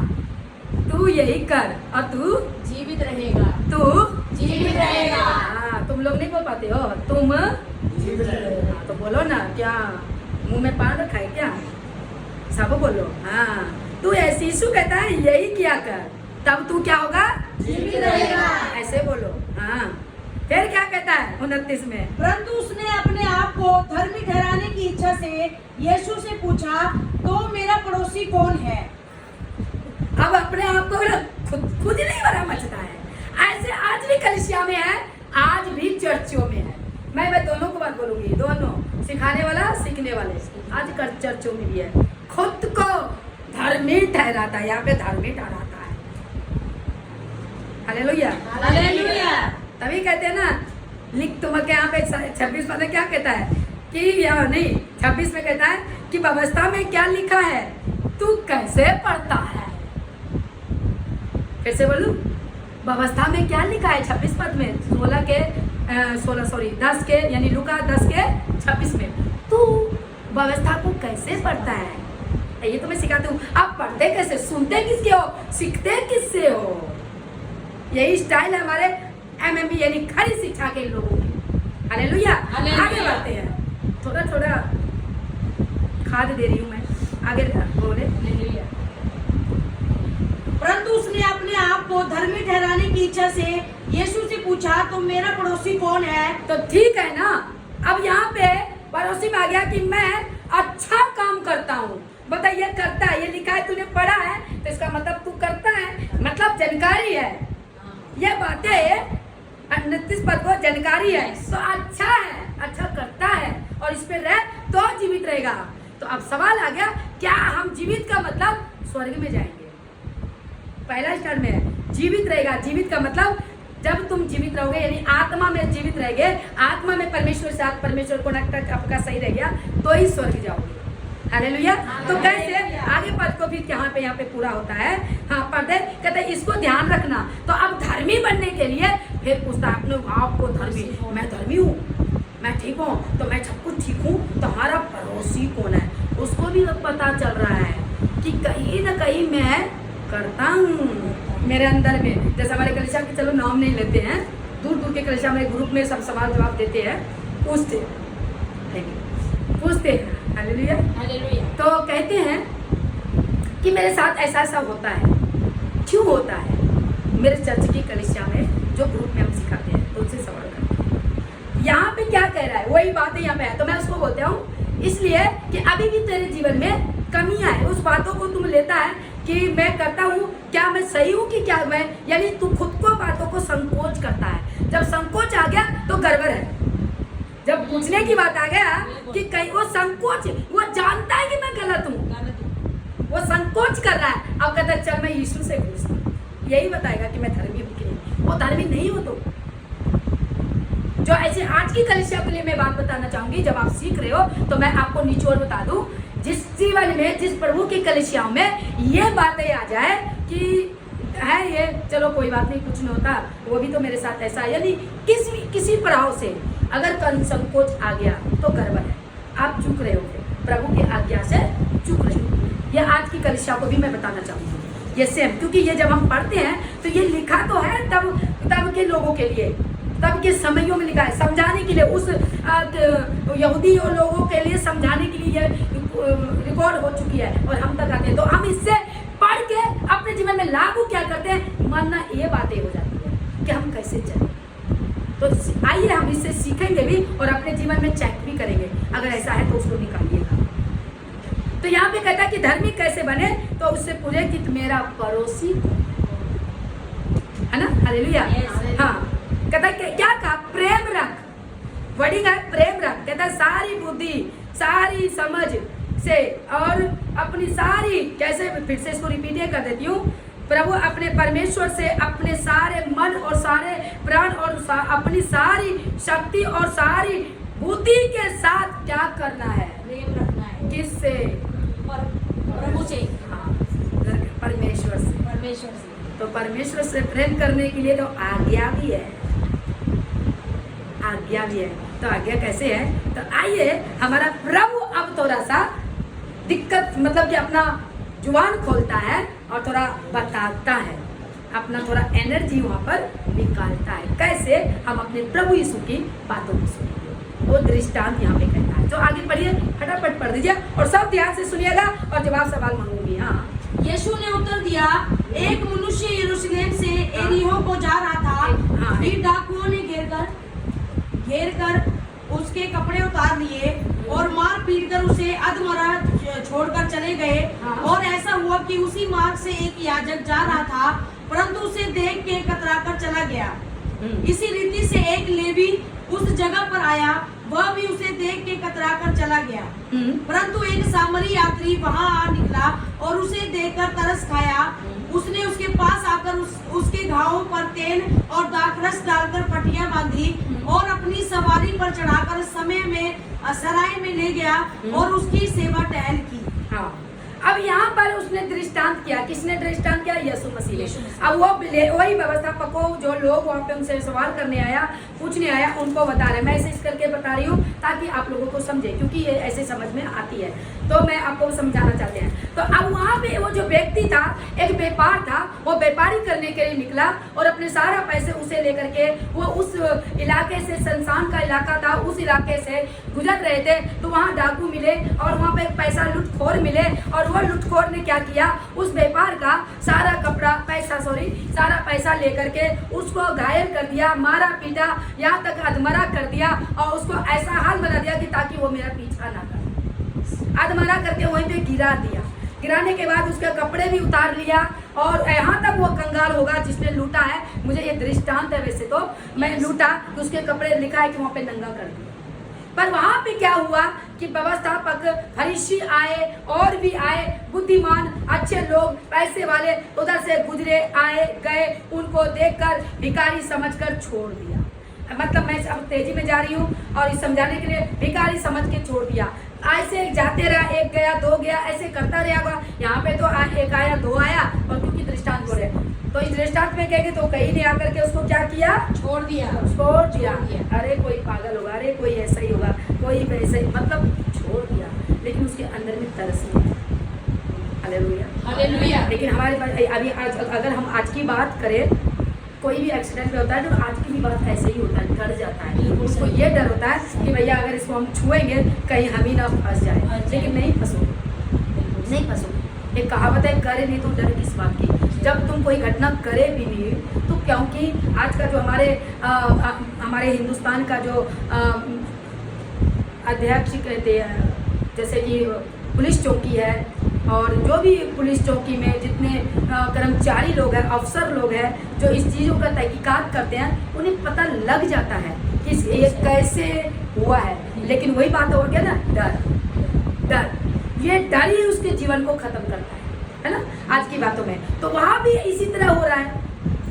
तू यही कर और तू जीवित रहेगा। तू जीवित रहेगा। हाँ, तुम लोग नहीं बोल पाते हो, तुम जीवित रहेगा। तो बोलो ना, क्या मुंह में पान रखा है क्या? सब बोलो। हाँ, तू ऐसे यीशु कहता है यही किया कर, तब तू क्या होगा? जीवित रहेगा। ऐसे बोलो। हाँ, फिर क्या कहता है 29 में? परंतु उसने अपने आप को धर्मी ठहराने की इच्छा से यीशु से पूछा, तो मेरा पड़ोसी कौन है? अब अपने आप को खुद ही नहीं बड़ा मचता है। ऐसे आज भी कलीसिया में है, आज भी चर्चों में है। मैं दोनों को बात बोलूंगी, दोनों, सिखाने वाला सीखने वाले। आज कर चर्चों में भी है, खुद को धर्मी ठहराता है, यहाँ पे धर्मी ठहराता है। हालेलुया। हालेलुया। तभी कहते हैं ना, लिख तुम्हें यहाँ पे 26 में क्या कहता है कि यहाँ नहीं, 26 में कहता है कि व्यवस्था में क्या लिखा है तू कैसे पढ़ता है। कैसे बोलूं? व्यवस्था में क्या लिखा है 26 पद में, 10 के यानी लूका 10 के 26 में तू व्यवस्था को कैसे पढ़ता है। ये तो मैं सिखाती हूँ। आप पढ़ते कैसे, सुनते किसके हो, सीखते किससे हो। यही स्टाइल है हमारे MMB यानी खरी शिक्षा के लोगों की। हालेलुया। आगे बढ़ते हैं, थोड़ा थोड़ा खाद दे रही हूँ मैं, आगे बोले। परंतु उसने अपने आप को धर्मी ठहराने की इच्छा से यीशु से पूछा, तो मेरा पड़ोसी कौन है? तो ठीक है ना, अब यहाँ पे पड़ोसी में आ गया कि मैं अच्छा काम करता हूँ। बताइए करता है, ये लिखा है, तूने पढ़ा है तो इसका मतलब तू करता है, मतलब जानकारी है। ये बातें 29 पद को जानकारी है, तो अच्छा है, अच्छा करता है और इस पे रह तो जीवित रहेगा। तो अब सवाल आ गया, क्या हम जीवित का मतलब स्वर्ग में जाएंगे? पहला स्टार में है जीवित रहेगा। जीवित का मतलब जब तुम जीवित रहोगे यानी आत्मा में जीवित रहेंगे, आत्मा में परमेश्वर से परमेश्वर को कनेक्ट आपका सही रह गया तो ही स्वर्ग जाओगे। हालेलुया। तो कैसे आगे पद को भी यहाँ पे पूरा होता है। हाँ, पढ़ते कहते हैं इसको ध्यान रखना। तो अब धर्मी बनने के लिए फिर पूछता है अपने आप को धर्मी, मैं धर्मी हूँ, मैं ठीक हूँ, तो मैं सब कुछ ठीक हूँ, तो हमारा पड़ोसी कौन है उसको भी पता चल रहा है कि कहीं ना कहीं मैं करता हूँ मेरे अंदर में। जैसे हमारे कलीसिया के, चलो नाम नहीं लेते हैं, दूर दूर के कलीसिया हमारे ग्रुप में सब सवाल जवाब देते हैं, पूछते हैं। हालेलुया। तो कहते हैं कि मेरे साथ ऐसा ऐसा होता है, क्यों होता है? मेरे चर्च की कलीसिया में जो ग्रुप में हम सिखाते हैं तो उससे सवाल करते हैं। यहाँ पे क्या कह रहा है वही बात है यहाँ पे है, तो मैं उसको बोलता हूँ इसलिए कि अभी भी तेरे जीवन में कमियां है। उस बातों को तुम लेता है कि मैं करता हूँ, क्या मैं सही हूँ कि क्या मैं, यानी तू खुद को बातों को संकोच करता है। जब संकोच आ गया तो गड़बड़ है। जब पूछने की बात आ गया कि कहीं वो संकोच, वो जानता है कि मैं गलत हूँ, वो संकोच कर रहा है। अब कहता है चल मैं यीशु से पूछता हूँ, यही बताएगा कि मैं धर्मी हूँ कि नहीं। वो धर्मी नहीं हो तो जो ऐसे आज की कलीसिया के लिए मैं बात बताना चाहूंगी, जब आप सीख रहे हो तो मैं आपको निचोड़ बता दूं, जिस जीवन में जिस प्रभु की कलीसियाओं में ये बातें आ जाए कि है ये चलो कोई बात नहीं, कुछ नहीं होता, वो भी तो मेरे साथ ऐसा, यानी किसी प्रभाव से अगर संकोच आ गया तो गड़बड़ है। आप चुक रहे हो, प्रभु की आज्ञा से चुक रहे हो। ये आज की कलीसिया को भी मैं बताना चाहूंगी ये सेम, क्योंकि ये जब हम पढ़ते हैं तो ये लिखा तो है तब के लोगों के लिए, तब के समयों में लिखा है, समझाने के लिए, उस यहूदी लोगों के लिए समझाने के लिए रिकॉर्ड हो चुकी है और हम तक आते हैं। तो हम इससे पढ़ के अपने जीवन में लागू क्या करते हैं, मानना ये बातें हो जाती है कि हम कैसे चलें। तो आइए हम इससे सीखेंगे भी और अपने जीवन में चेक भी करेंगे, अगर ऐसा है तो उसको निकालिएगा। तो यहाँ पे कहता है कि धर्मी कैसे बने, तो उससे पूछे कि मेरा पड़ोसी है ना, हालेलुया। हाँ, कहता है क्या कहा, प्रेम रख, वर्डिंग है प्रेम रख। कहता है सारी बुद्धि, सारी समझ से और अपनी सारी, कैसे, फिर से इसको रिपीट कर देती हूँ, प्रभु अपने परमेश्वर से अपने सारे मन और सारे प्राण और अपनी सारी शक्ति और सारी बुद्धि के साथ क्या करना है, प्रेम रखना है। किससे, प्रभु से, हाँ, परमेश्वर से। परमेश्वर से। तो परमेश्वर से प्रेम करने के लिए तो आज्ञा भी है, आज्ञा भी है। तो आज्ञा कैसे है, तो आइए हमारा प्रभु अब थोड़ा सा दिक्कत, मतलब कि अपना जुबान खोलता है और थोड़ा बताता है, अपना थोड़ा एनर्जी वहाँ पर निकालता है, कैसे हम अपने प्रभु यीशु की बातों को सुनेंगे, वो दृष्टांत यहाँ पे कहता है। तो आगे पढ़िए, फटाफट पढ़ दीजिए और सब ध्यान से सुनिएगा और जवाब सवाल मांगूंगी। हाँ, यीशु ने उत्तर दिया, एक मनुष्य यरूशलेम से एरिहो को जा रहा था, फिर डाकुओं ने घेर कर उसके कपड़े उतार लिए और मार पीट कर उसे अधमरा छोड़कर चले गए। और ऐसा हुआ कि उसी मार्ग से एक याजक जा रहा था, परंतु उसे देख के कतराकर चला गया। इसी रीति से एक लेवी उस जगह पर आया, वह भी उसे देख के कतराकर चला गया। परंतु एक सामरी यात्री वहां आ निकला और उसे देखकर तरस खाया। उसने उसके पास आकर उसके घावों पर तेल और दाखरस डालकर पट्टियां बांधी और अपनी सवारी पर चढ़ाकर समय में सराय में ले गया और उसकी सेवा टहल की। हाँ, अब यहाँ पर उसने दृष्टांत किया, किसने दृष्टांत किया, यीशु मसीह ने। अब वो वही व्यवस्थापक को, जो लोग वहाँ पे उनसे सवाल करने आया, पूछने आया, उनको बता रहे। मैं ऐसे इस करके बता रही हूँ ताकि आप लोगों को समझे, क्योंकि ये ऐसे समझ में आती है, तो मैं आपको समझाना चाहते हैं। तो अब वहाँ पे वो जो व्यक्ति था, एक व्यापार था, वो व्यापारी करने के लिए निकला और अपने सारा पैसे उसे लेकर के वो उस इलाके से, संसान का इलाका था, उस इलाके से गुजर रहे थे। तो वहाँ डाकू मिले और वहाँ पे पैसा लुटखोर मिले और वो लुटखोर ने क्या किया, उस व्यापार का सारा कपड़ा सारा पैसा लेकर के उसको घायल कर दिया, मारा पीटा, यहाँ तक अधमरा कर दिया और उसको ऐसा हाल बना दिया कि ताकि वो मेरा पीछा ना करे। अधमरा करके वहीं पे गिरा दिया। गिराने के बाद उसके कपड़े भी उतार लिया और यहाँ तक वो कंगाल होगा जिसने लूटा है। मुझे ये दृष्टांत है, वैसे तो मैं लूटा तो उसके कपड़े लिखा है कि वहाँ पे नंगा कर दिया। पर वहां पे क्या हुआ कि व्यवस्थापक, फरीसी आए और भी आए, बुद्धिमान अच्छे लोग, पैसे वाले उधर से गुजरे, आए गए, उनको देखकर भिखारी समझकर छोड़ दिया। मतलब मैं अब तेजी में जा रही हूँ और इस समझाने के लिए, भिखारी समझ के छोड़ दिया। ऐसे जाते रहा, एक गया दो गया, ऐसे करता रहेगा। यहाँ पे तो एक आया दो आया, और क्योंकि दृष्टांत बोले तो इस दृष्टांत में कहेंगे तो कहीं ने आकर के उसको क्या किया, छोड़ दिया। अरे कोई पागल होगा, अरे कोई ऐसा ही होगा, कोई वैसे ही, मतलब छोड़ दिया। लेकिन उसके अंदर में तरस नहीं है। हालेलुया। लेकिन हमारे पास अभी अगर हम आज की बात करें, कोई भी एक्सीडेंट में होता है तो आज की भी बात ऐसे ही होता है, डर जाता है। उसको ये डर होता है कि भैया अगर इसको हम छुएंगे कहीं हम ही ना फंस जाए। लेकिन नहीं फंसोगे। एक कहावत है, करे नहीं तो डर किस बात की। जब तुम कोई घटना करे भी नहीं तो, क्योंकि आज का जो हमारे हिंदुस्तान का जो अध्यक्ष कहते हैं, जैसे कि पुलिस चौकी है, और जो भी पुलिस चौकी में जितने कर्मचारी लोग हैं, अफसर लोग हैं, जो इस चीज़ों का तहकीकात करते हैं, उन्हें पता लग जाता है कि ये कैसे हुआ है। लेकिन वही बात हो गया ना, डर, ये डर ही उसके जीवन को खत्म करता है ना, आज की बातों में। तो वहाँ भी इसी तरह हो रहा है,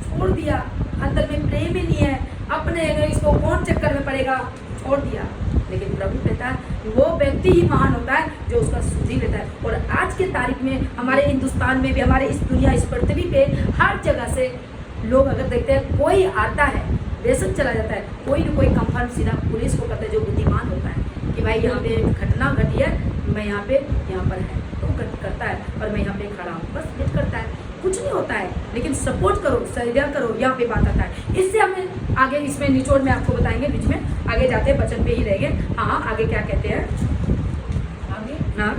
छोड़ दिया, अंदर में प्रेम ही नहीं है, अपने इसको कौन चक्कर में पड़ेगा, छोड़ दिया। लेकिन प्रभु कहता है वो व्यक्ति ही महान होता है जो उसका सुधी लेता है। और आज के तारीख में हमारे हिंदुस्तान में भी, हमारे इस दुनिया, इस पृथ्वी पे हर जगह से लोग अगर देखते हैं, कोई आता है बेशक चला जाता है, कोई न कोई कंफर्म सीधा पुलिस को करता है, जो बुद्धिमान होता है कि भाई यहाँ पे घटना घटी है, मैं यहाँ पर है तो करता है, और मैं यहाँ पे खड़ा हूँ, बस हिट करता है, कुछ नहीं होता है। लेकिन सपोर्ट करो, सहयोग करो, यहाँ पे बात आता है। इससे हमें आगे, इसमें निचोड़ में आपको बताएंगे, बीच में आगे जाते हैं, वचन पे ही रहेंगे। हाँ, आगे क्या कहते हैं आगे। हाँ,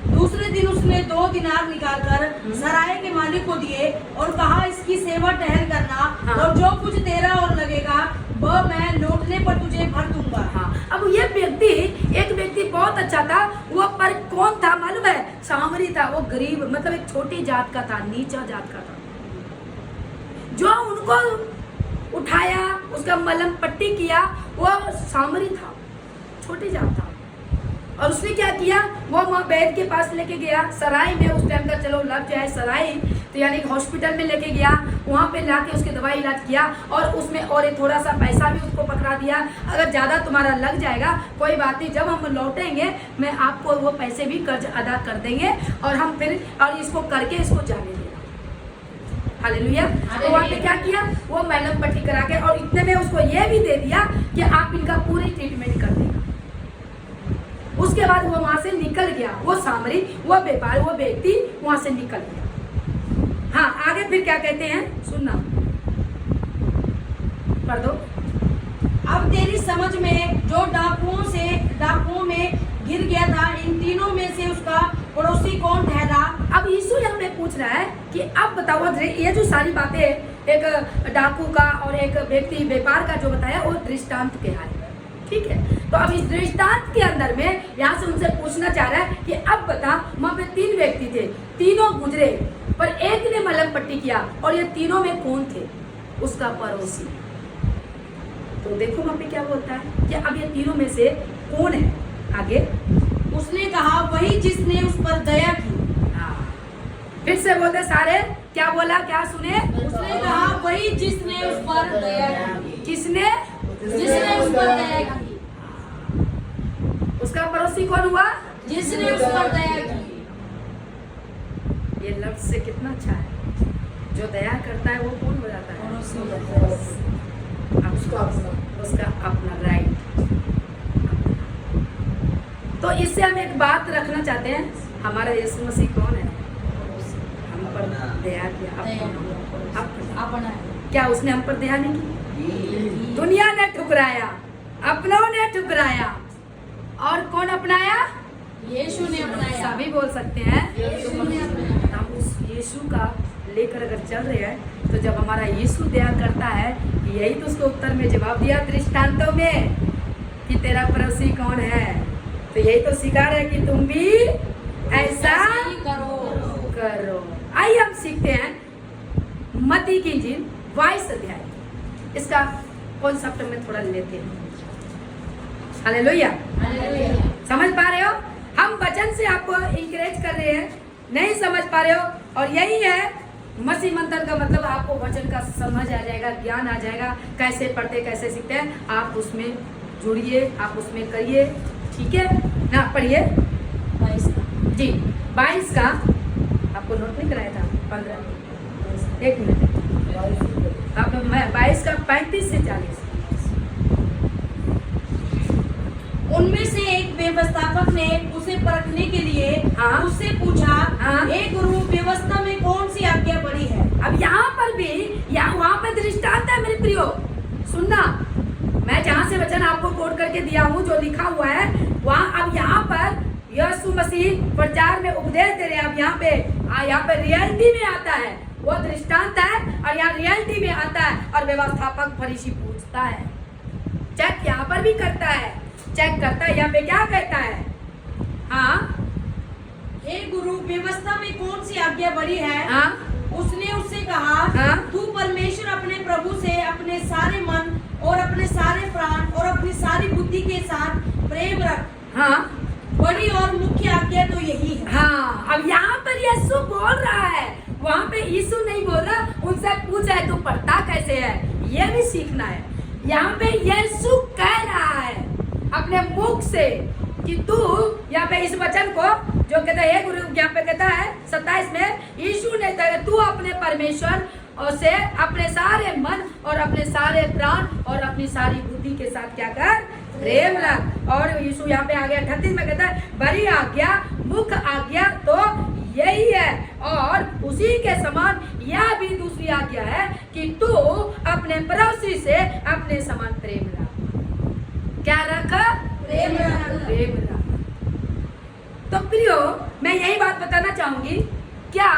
दूसरे दिन उसने 2 दिनार निकालकर सराय के मालिक को दिए और कहा, इसकी सेवा टहल करना, और जो कुछ तेरा और लगेगा वह मैं लौटने पर तुझे भर दूंगा। हाँ, अब ये व्यक्ति, एक व्यक्ति बहुत अच्छा था, वो पर कौन था मालूम है? सामरी था, वो गरीब, मतलब एक छोटी जात का था, नीचा जात का था, जो उनको उठाया, उसका मलम पट्टी किया, वो सामरी था, छोटी जात था। और उसने क्या किया, वो वहाँ वैद्य के पास लेके गया, सराय में उस टाइम का, चलो लग जाए सराय तो यानी हॉस्पिटल में लेके गया, वहाँ पे लाके उसके दवाई इलाज किया, और उसमें और थोड़ा सा पैसा भी उसको पकड़ा दिया, अगर ज़्यादा तुम्हारा लग जाएगा कोई बात नहीं, जब हम लौटेंगे मैं आपको वो पैसे भी कर्ज अदा कर देंगे, और हम फिर और इसको करके इसको जाने देगा। हालेलुया। तो वहाँ पे क्या किया, वो मैलम पट्टी करा के, और इतने में उसको ये भी दे दिया कि आप इनका पूरी ट्रीटमेंट कर देगा। उसके बाद वो वहां से निकल गया, वो सामरी, वो व्यापार, वो व्यक्ति वहां से निकल गया। हाँ, आगे फिर क्या कहते हैं, सुनना, पढ़ दो। अब तेरी समझ में जो डाकुओं में गिर गया था, इन तीनों में से उसका पड़ोसी कौन ठहरा? अब यीशु यहाँ पे पूछ रहा है कि अब बताओ, ये जो सारी बातें एक डाकू का और एक व्यक्ति व्यापार का जो बताया, वो दृष्टांत के है, ठीक है। तो अब इस दृष्टांत के अंदर में यहाँ से उनसे पूछना चाह रहा है कि अब बता, वहां पे 3 व्यक्ति थे, तीनों गुजरे, पर एक ने मलम पट्टी किया, और ये तीनों में कौन थे? उसका पड़ोसी। तो देखो वहां पे क्या बोलता है कि अब ये तीनों में से कौन है? आगे उसने कहा, वही जिसने उस पर दया की। हाँ, फिर से बोलते सारे, क्या बोला, क्या सुने? उसने कहा, वही जिसने उस पर दया की। किसने? जिसने उस पर दया की। उसका पड़ोसी कौन हुआ? जिसने उस पर दया की। ये लफ्ज से कितना अच्छा है, जो दया करता है वो कौन हो जाता है? उसका अपना राइट। तो इससे हम एक बात रखना चाहते हैं, हमारा यीशु मसीह कौन है? हम पर दया किया, अपना। क्या उसने हम पर दया नहीं की? दुनिया ने ठुकराया, अपनों ने ठुकराया, और कौन अपनाया? यीशु ने अपनाया। सभी बोल सकते हैं। यीशु ने अपनाया। हम उस यीशु का लेकर अगर चल रहे हैं, तो जब हमारा यीशु दया करता है, यही तो उसको उत्तर में जवाब दिया दृष्टांतों में कि तेरा पड़ोसी कौन है। तो यही तो सिखा रहे कि तुम भी ऐसा करो। आइए हम सीखते हैं मत्ती की इंजील 22 अध्याय, इसका कॉन्सेप्ट में थोड़ा लेते हैं। हालेलुया। समझ पा रहे हो? हम वचन से आपको इंकरेज कर रहे हैं, नहीं समझ पा रहे हो, और यही है मसीह मंथन का मतलब, आपको वचन का समझ आ जाएगा, ज्ञान आ जाएगा, कैसे पढ़ते कैसे सीखते हैं, आप उसमें जुड़िए, आप उसमें करिए, ठीक है ना। पढ़िए 22 जी, 22 का आपको नोट नहीं कराया था, 15 एक मिनट, आप 22 का 35 से 40। उनमें से एक व्यवस्थापक ने उसे परखने के लिए उससे पूछा, हे गुरु, व्यवस्था में कौन सी आज्ञा बड़ी है? अब यहाँ पर भी वहाँ पर दृष्टांत है मेरे प्रियो, सुनना, मैं जहाँ से वचन आपको कोट करके दिया हूँ, जो लिखा हुआ है वहाँ, अब यहाँ पर यीशु मसीह प्रचार में उपदेश दे रहे हैं। अब यहाँ पे रियलिटी में आता है, वो दृष्टांत है, और यहाँ रियलिटी में आता है, और व्यवस्थापक फरीसी पूछता है, चेक यहाँ पर भी करता है, चेक करता है, यहाँ पे क्या कहता है? हाँ, हे गुरु, व्यवस्था में कौन सी आज्ञा बड़ी है? हाँ, उसने उससे कहा, हाँ? तू परमेश्वर अपने प्रभु से अपने सारे मन और अपने सारे प्राण और अपनी सारी बुद्धि के साथ प्रेम रख। हाँ, बड़ी और मुख्य आज्ञा तो यही है। हाँ, अब यहाँ पर यीशु बोल रहा है, वहाँ पे यीशु नहीं बोल रहा, उनसे पूछा है तू पढ़ता कैसे है, ये भी सीखना है। यहाँ पे यीशु कह रहा है अपने मुख से कि तू, यहाँ पे इस वचन को जो कहता है गुरु, यहाँ पे कहता है 27 में, यीशु ने कहा तू अपने परमेश्वर और से अपने सारे मन और अपने सारे प्राण और अपनी सारी बुद्धि के साथ क्या कर? प्रेम रख। और यीशु यहाँ पे आगे 38 में कहता है बड़ी आज्ञा, मुख्य आज्ञा तो यही है, और उसी के समान यह भी दूसरी आज्ञा है कि तू अपने पड़ोसी से अपने समान प्रेम रख। क्या रख? प्रेम रख। प्रेम रख। तो प्रियो, मैं यही बात बताना चाहूंगी, क्या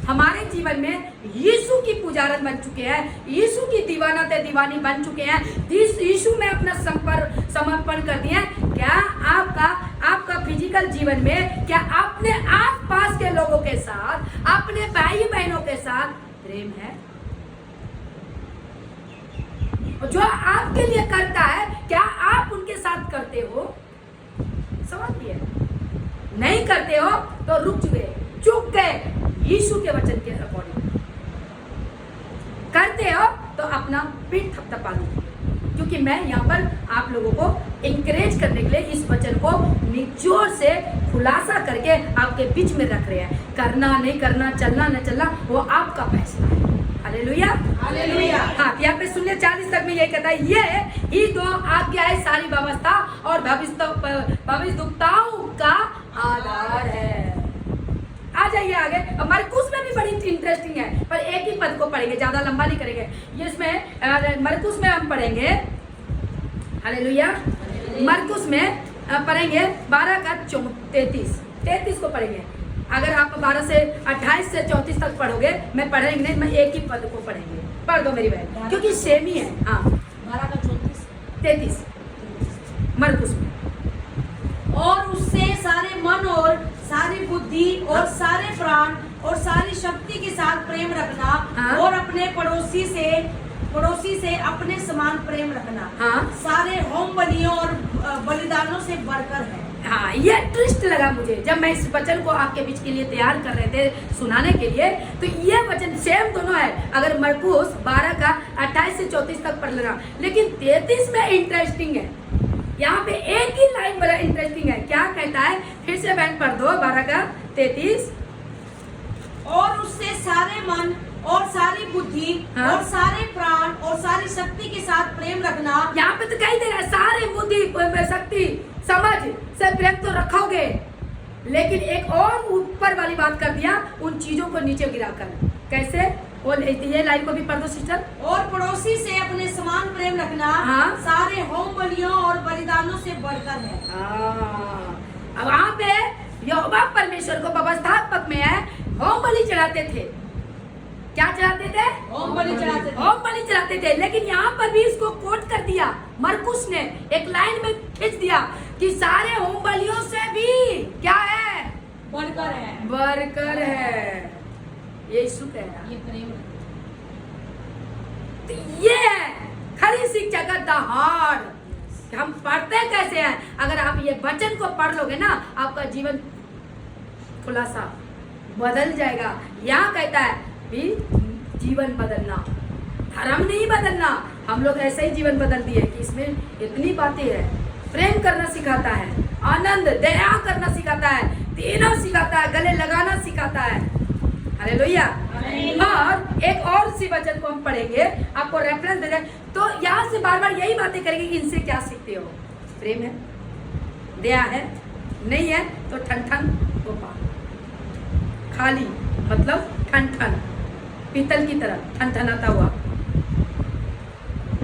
हमारे जीवन में यीशु की पुजारन बन चुके हैं, यीशु की दीवानाते दीवानी बन चुके हैं, यीशु में अपना समर्पण कर दिए हैं। क्या आपका फिजिकल जीवन में, क्या अपने आसपास के लोगों के साथ, अपने भाई बहनों के साथ प्रेम है? जो आपके लिए करता है, क्या आप उनके साथ करते हो? समझिए, नहीं करते हो तो रुक चुक गए यीशु के वचन के अकॉर्डिंग। करते हो तो अपना पीठ थपथपा लो, क्योंकि मैं यहाँ पर आप लोगों को इंकरेज करने के लिए इस वचन को निचोड़ से खुलासा करके आपके बीच में रख रहे हैं। करना नहीं करना, चलना न चलना, वो आपका फैसला है। Hallelujah, hallelujah. हाँ, यहाँ पे शून्य 40 तक में यही कहता है, ये ही दो आज्ञा है सारी व्यवस्था और भविष्यद्वक्ताओं का आधार है। आ जाइए आगे। अब मरकुस में भी बड़ी इंटरेस्टिंग है, पर एक ही पद को पढ़ेंगे, ज्यादा लंबा नहीं करेंगे। ये इसमें मरकुस में हम पढ़ेंगे, हालेलुया, मरकुस में पढ़ेंगे 12 का 33 को पढ़ेंगे। अगर आप 12 से 28 से 34 तक पढ़ोगे, मैं पढ़ेंगे नहीं, मैं एक ही पद को पढ़ेंगे। पढ़ दो मेरी बहन, क्योंकि सेम ही है। हाँ, 12 का 33 मरकुस में। और उससे सारे मन और सारी बुद्धि और सारे प्राण और सारी शक्ति के साथ प्रेम रखना, हाँ। और अपने पड़ोसी से अपने समान प्रेम रखना, हाँ। सारे होम बलियों और बलिदानों से बढ़कर है। हाँ, ये ट्विस्ट लगा मुझे जब मैं इस वचन को आपके बीच के लिए तैयार कर रहे थे सुनाने के लिए। तो ये वचन सेम दोनों है। अगर मरकुस 12 का 28 से 34 तक पढ़ लेना, लेकिन 33 में इंटरेस्टिंग है। यहाँ पे एक ही लाइन बड़ा इंटरेस्टिंग है। क्या कहता है? फिर से बहन पढ़ दो 12 का 33। और उससे सारे मन और सारी बुद्धि, हाँ। और सारे प्राण और सारी शक्ति के साथ प्रेम रखना। यहाँ पे तो कही दे रहा है सारे बुद्धि, शक्ति, समझ से प्रेम तो रखोगे, लेकिन एक और ऊपर वाली बात कर दिया, उन चीजों को नीचे गिराकर। कैसे? वो ये लाइन को भी पढ़ दो सिस्टर। और पड़ोसी से अपने समान प्रेम रखना, हाँ। सारे होम बलियों और बलिदानों से बढ़कर है। अब वहाँ पे यहोवा परमेश्वर को व्यवस्थापक में है, होम बलि चढ़ाते थे। क्या चढ़ाते थे? होम बलि चढ़ाते थे। होम बलि चढ़ाते थे। लेकिन यहाँ पर भी इसको कोट कर दिया मरकुस ने, एक लाइन में खींच दिया कि सारे होम बलियों से भी क्या है? बढ़कर है। बढ़कर है। ये यीशु कह रहा है। ये प्रेम तो ये है खरी शिक्षा का दहाड़। हम पढ़ते कैसे हैं? अगर आप ये वचन को पढ़ लोगे ना, आपका जीवन खुलासा बदल जाएगा। यहाँ कहता है भी जीवन बदलना, धर्म नहीं बदलना। हम लोग ऐसे ही जीवन बदल दिए कि इसमें इतनी बातें हैं। प्रेम करना सिखाता है, आनंद दया करना सिखाता है, देना सिखाता है, गले लगाना सिखाता है। हालेलुया। और एक और सी वचन को हम पढ़ेंगे, आपको रेफरेंस दे दें। तो यहाँ से बार बार यही बातें करेंगे कि इनसे क्या सीखते हो? प्रेम है, दया है, नहीं है तो ठन ठन गोपाल, खाली मतलब ठन ठन, पीतल की तरह ठन ठनाता हुआ।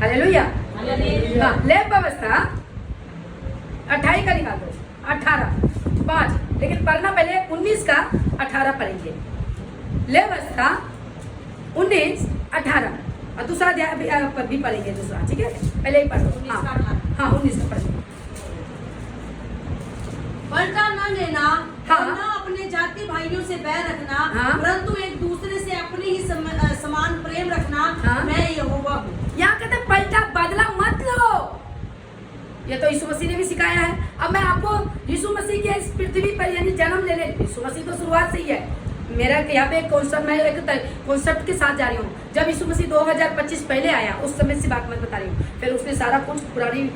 हालेलुया। हाँ, लेव व्यवस्था 28 का निकाल दो, 18 5, लेकिन पढ़ना पहले 19 का 18 पढ़ेंगे। ले व्यवस्था 19 18 और दूसरा अध्याय पर भी पढ़ेंगे दूसरा, ठीक है? पहले ही पढ़ लो। 19 का 18। हाँ 19 का पढ़ेंगे। पलटा न लेना, हाँ। न अपने जाति भाइयों से बैर रखना, हाँ। परंतु एक दूसरे से अपने ही समान प्रेम रखना। हाँ। मैं यहोवा हूँ। यहाँ कहते हैं पलटा बदला मत लो। ये तो यीशु मसीह ने भी सिखाया है। अब मैं आपको यीशु मसीह के इस पृथ्वी पर यानी जन्म लेने, यीशु मसीह तो शुरुआत से ही है। मेरा यहाँ पे कॉन्सेप्ट, मैं एक कॉन्सेप्ट के साथ जा रही हूँ। जब यीशु मसीह 2025 पहले आया, उस समय से बात मैं बता रही हूँ। फिर उसने सारा कुछ पुरानी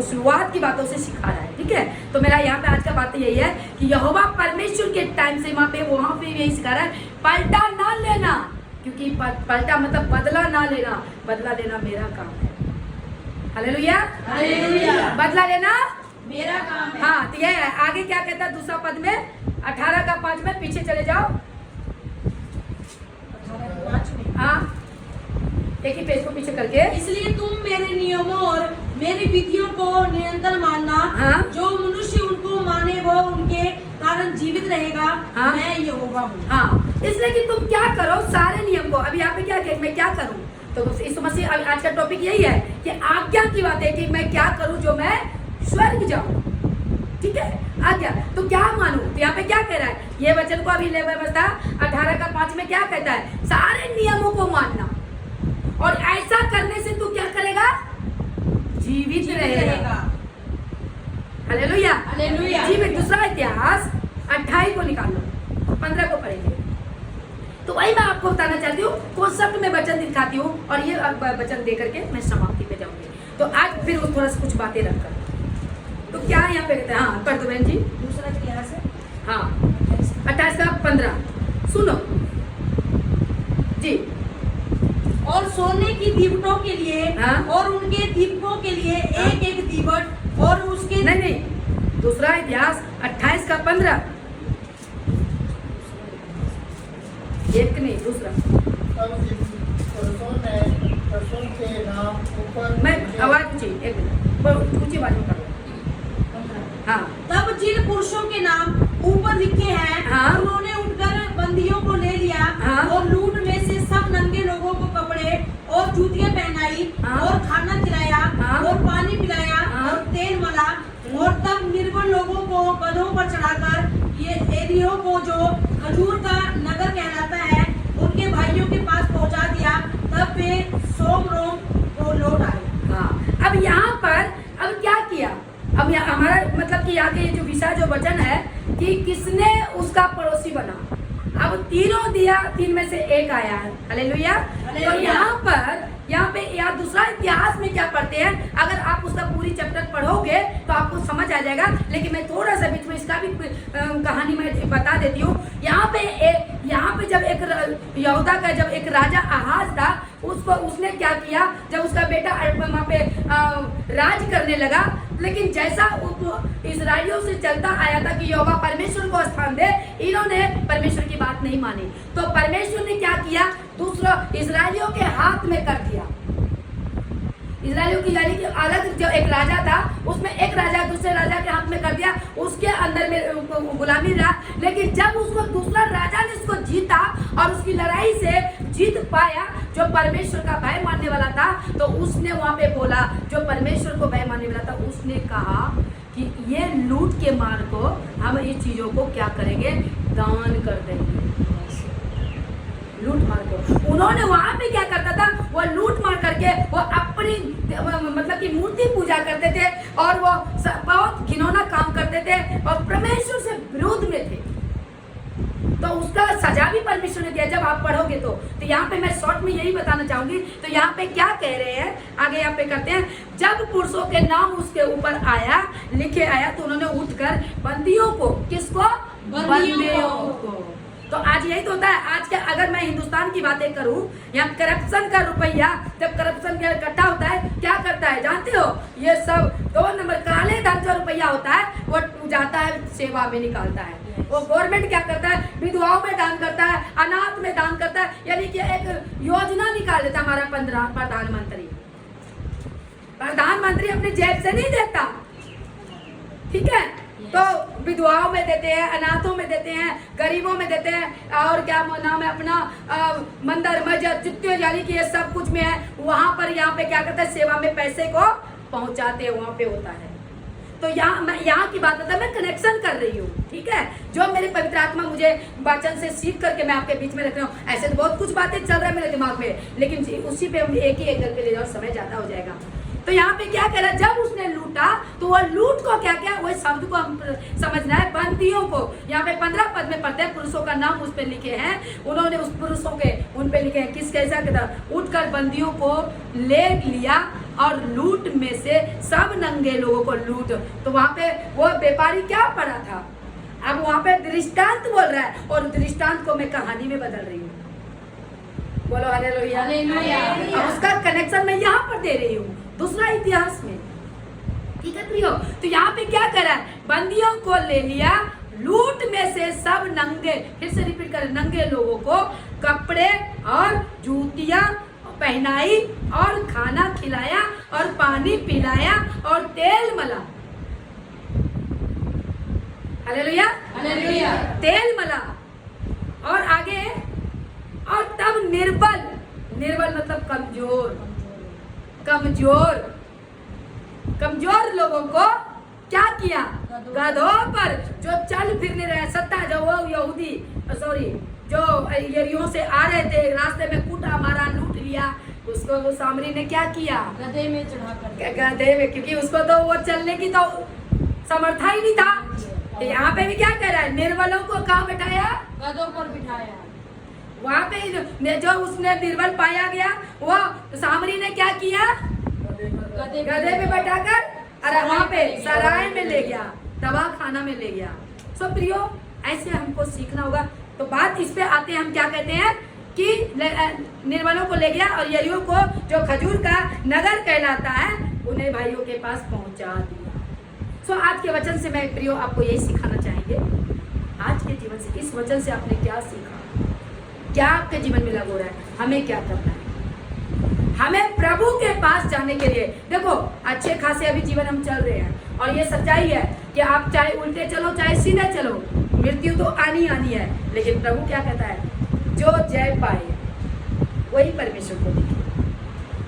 शुरुआत की बातों से सिखा रहा है, ठीक है? तो मेरा यहाँ पे आज का बात यही है कि यहोवा परमेश्वर के टाइम से वहाँ पे यही सिखा रहा है, पलटा ना लेना। क्योंकि पलटा मतलब बदला ना लेना, बदला लेना मेरा काम है। हालेलुया। हालेलुया। बदला लेना मेरा काम है। हाँ, तो ये है। आगे क्या कहता है दूसरा पद में? 18 का 5 में पीछे चले जाओ। 18 का 5 में। हाँ, एक ही पेज को पीछे करके। इसलिए तुम मेरे नियमों और मेरी विधियों को निरंतर मानना। हाँ। जो मनुष्य उनको माने वो उनके कारण जीवित रहेगा। हाँ। मैं यहोवा हूँ। हाँ, इसलिए कि तुम क्या करो सारे नियम को। अभी यहाँ पे क्या कहे, मैं क्या करूँ, तो इस मसीह आज का टॉपिक यही है कि आज्ञा की बात है कि मैं क्या करूँ जो मैं स्वर्ग जाऊँ। ठीक है, आज्ञा तो क्या मानूं, तो यहाँ पे क्या कह रहा है ये वचन को अभी ले व्यवस्था 18:5 में क्या कहता है, सारे नियमों को मानना और ऐसा करने से तू क्या करेगा, जीवित रहेगा। Hallelujah, hallelujah. जीवित। दूसरा इतिहास 28 को निकाल लो, 15 को पढ़ेंगे। तो वही मैं आपको बताना चाहती हूँ, कॉन्सेप्ट में वचन दिखाती हूँ और ये वचन दे करके मैं समाप्ति पे जाऊंगी। तो आज फिर थोड़ा सा कुछ बातें रखकर, तो क्या यहाँ पे कहते हैं, हाँ पढ़ दो बहन जी। दूसरा इतिहास है, हाँ 28:15 सुनो जी। और सोने की दीवटों के लिए, हाँ। और उनके दीपकों के लिए एक एक दीवट, और उसके नहीं, दूसरा इतिहास 28:15, एक नहीं दूसरा। पुरुषों के नाम ऊपर, मैं आवाज ऊंची, एक मिनट ऊंची आवाज में पढ़ो। हाँ तब जिन पुरुषों के नाम ऊपर लिखे हैं, हाँ। उन्होंने उठकर बंदियों को ले लिया, हाँ। और लूट में से सब नंगे लोगों को कपड़े और जूतियां पहनाई, हाँ। और खाना खिलाया, हाँ। और पानी पिलाया, हाँ। और तेल मला, और तब निर्बल लोगों को गधों पर चढ़ाकर ये एरियो को, जो खजूर का नगर कहलाता है, उनके भाइयों के पास पहुंचा दिया। तब वे सोमरोम को लौट आए। हाँ, अब यहाँ पर अब क्या किया, अब यहाँ हमारा मतलब कि यहाँ के जो विषय जो वचन है कि किसने उसका पड़ोसी बना। अब तीनों दिया, तीन में से एक आया है। हालेलुया। तो यहाँ पे दूसरा इतिहास में क्या पढ़ते हैं, अगर आप उसका पूरी चैप्टर पढ़ोगे तो आपको समझ आ जाएगा, लेकिन मैं थोड़ा सा बीच में इसका भी कहानी मैं बता देती हूँ। यहाँ पे जब एक यहूदा का जब एक राजा आहाज था, उसने क्या किया, जब उसका बेटा वहाँ पे राज करने लगा, लेकिन जैसा इस्राएलियों से चलता आया था कि यहोवा परमेश्वर को स्थान दे, इन्होंने परमेश्वर की बात नहीं मानी। तो परमेश्वर ने क्या किया, दूसरा इस्राएलियों के हाथ में कर दिया। इस्राएलियों की यानी कि अलग जो एक राजा था, उसमें एक राजा दूसरे राजा के हाथ में कर दिया, उसके अंदर में गुलामी रहा। लेकिन जब उसको दूसरा राजा ने उसको जीता और उसकी लड़ाई से जीत पाया, जो परमेश्वर का भय मानने वाला था, तो उसने वहां पे बोला, जो परमेश्वर को भय मानने वाला था, उसने कहा कि ये लूट के मार को हम इस चीजों को क्या करेंगे, दान कर देंगे। लूट मार को उन्होंने वहां पे क्या करता था, वो लूट मार करके वो अपनी मतलब कि मूर्ति पूजा करते थे और वो बहुत घिनौना काम करते थे और परमेश्वर से विरोध में थे। तो उसका सजा भी परमेश्वर ने दिया। जब आप पढ़ोगे तो यहाँ पे मैं शॉर्ट में यही बताना चाहूंगी। तो यहाँ पे क्या कह रहे हैं, आगे यहाँ पे करते हैं, जब पुरुषों के नाम उसके ऊपर लिखे आया तो उन्होंने उठकर बंदियों को, किसको, बंदियों को। तो आज यही तो होता है। आज के अगर मैं हिंदुस्तान की बातें करूं, यहाँ करप्शन का रुपया, जब करप्शन का इकट्ठा होता है, क्या करता है जानते हो, ये सब 2 नंबर काले धन जो रुपया होता है, वो जाता है सेवा में निकालता है। वो गवर्नमेंट क्या करता है, विधवाओं में दान करता है, अनाथ में दान करता है, यानी कि एक योजना निकाल देता हमारा प्रधानमंत्री अपनी जेब से नहीं देता, ठीक है। तो विधवाओं में देते हैं, अनाथों में देते हैं, गरीबों में देते हैं, और क्या नाम है अपना मंदिर मस्जिद जितने यानी कि ये सब कुछ में है, वहां पर यहाँ पे क्या करते हैं, सेवा में पैसे को पहुंचाते हैं, वहां पे होता है। तो मैं यहाँ की बात होता है, मैं कनेक्शन कर रही हूँ, ठीक है। जो मेरी पवित्र आत्मा मुझे वचन से सीख करके मैं आपके बीच में रख रहा हूँ। ऐसे तो बहुत कुछ बातें चल रहा है मेरे दिमाग में, लेकिन उसी पे हम एक ही एंगल पे ले जाओ, समय ज्यादा हो जाएगा। तो यहाँ पे क्या कह रहा है, जब उसने लूटा तो वह लूट को क्या क्या, वही शब्द को हम समझना है, बंदियों को। यहाँ पे 15 पद में पढ़ते हैं, पुरुषों का नाम उस पे लिखे हैं, उन्होंने उस पुरुषों के उन पे लिखे हैं, किस कैसा कहता, उठकर बंदियों को ले लिया और लूट में से सब नंगे लोगों को लूट। तो वहाँ पे वो व्यापारी क्या पढ़ा था, अब वहाँ पे दृष्टांत बोल रहा है, और दृष्टांत को मैं कहानी में बदल रही हूँ। बोलो हालेलुया। अब उसका कनेक्शन मैं यहाँ पर दे रही हूँ, दूसरा इतिहास में, ठीक है प्रियो। तो यहाँ पे क्या करा है, बंदियों को ले लिया, लूट में से सब नंगे, फिर से रिपीट करें, नंगे लोगों को कपड़े और जूतियां पहनाई और खाना खिलाया और पानी पिलाया और तेल मला। हालेलुया। हालेलुया। तेल मला और आगे, और तब निर्बल, निर्बल मतलब कमजोर, कमजोर, कमजोर लोगों को क्या किया? गधों पर जो चल फिरने रहे, सत्ता जो वो यहूदी सॉरी जो यरीहो से आ रहे थे, रास्ते में कूटा मारा, लूट लिया, उसको वो सामरी ने क्या किया? गधे में चढ़ाकर। गधे में, क्योंकि उसको तो वो चलने की तो समर्था ही नहीं था। तो यहाँ पे भी क्या कह रहा है? निर्बलों को कहाँ बैठाया? गधों पर बिठाया। वहाँ पे जो उसने निर्बल पाया गया, वो सामरी ने क्या किया? गधे पे बैठाकर अरे वहाँ पे सराय में ले गया, दवा खाना में ले गया। सो प्रियो, ऐसे हमको सीखना होगा। तो बात इस पे आते हैं, हम क्या कहते हैं कि निर्बलों को ले गया और यरीहो को, जो खजूर का नगर कहलाता है, उन्हें भाइयों के पास पहुंचा दिया। सो आज के वचन से मैं प्रियो आपको यही सिखाना चाहेंगे। आज के जीवन से, इस वचन से आपने क्या सीखा, क्या आपके जीवन में लागू हो रहा है, हमें क्या करना है? हमें प्रभु के पास जाने के लिए, देखो अच्छे खासे अभी जीवन हम चल रहे हैं, और ये सच्चाई है कि आप चाहे उल्टे चलो चाहे सीधे चलो, मृत्यु तो आनी आनी है, लेकिन प्रभु क्या कहता है? जो जय पाए वही परमेश्वर को देखे।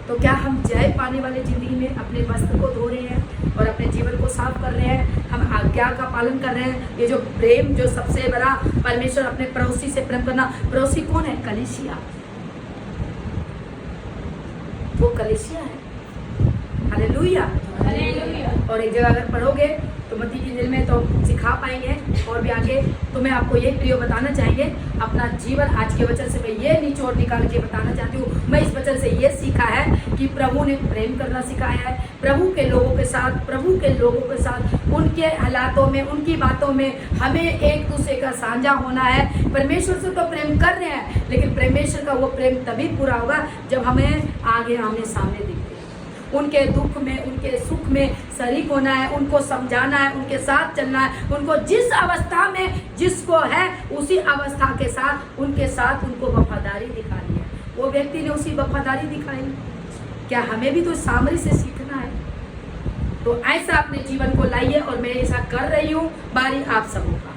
तो क्या हम जय पाने वाले जिंदगी में अपने वस्त्र को धो रहे हैं और अपने जीवन को साफ कर रहे हैं? हम आज्ञा का पालन कर रहे हैं? ये जो प्रेम, जो सबसे बड़ा परमेश्वर अपने पड़ोसी से प्रेम करना, पड़ोसी कौन है? कलीसिया, वो कलीसिया है। हालेलुया। हालेलुया। और एक जगह अगर पढ़ोगे तो मत्ती की दिल में तो सिखा पाएंगे, और भी आगे तो मैं आपको ये प्रियो बताना चाहेंगे अपना जीवन। आज के वचन से मैं ये निचोड़ निकाल के बताना चाहती हूँ। मैं इस वचन से ये सीखा है कि प्रभु ने प्रेम करना सिखाया है, प्रभु के लोगों के साथ, प्रभु के लोगों के साथ, उनके हालातों में, उनकी बातों में हमें एक दूसरे का साझा होना है। परमेश्वर से तो प्रेम कर रहे हैं, लेकिन परमेश्वर का वो प्रेम तभी पूरा होगा जब हमें आगे आमने सामने दिखते हैं। उनके दुख में, उनके सुख में शरीक होना है, उनको समझाना है, उनके साथ चलना है, उनको जिस अवस्था में जिसको है उसी अवस्था के साथ, उनके साथ उनको वफादारी दिखानी है। वो व्यक्ति ने उसी वफादारी दिखाई। क्या हमें भी तो सामरी से सीखना है? तो ऐसा अपने जीवन को लाइए, और मैं ऐसा कर रही हूँ। बारी आप सबों का।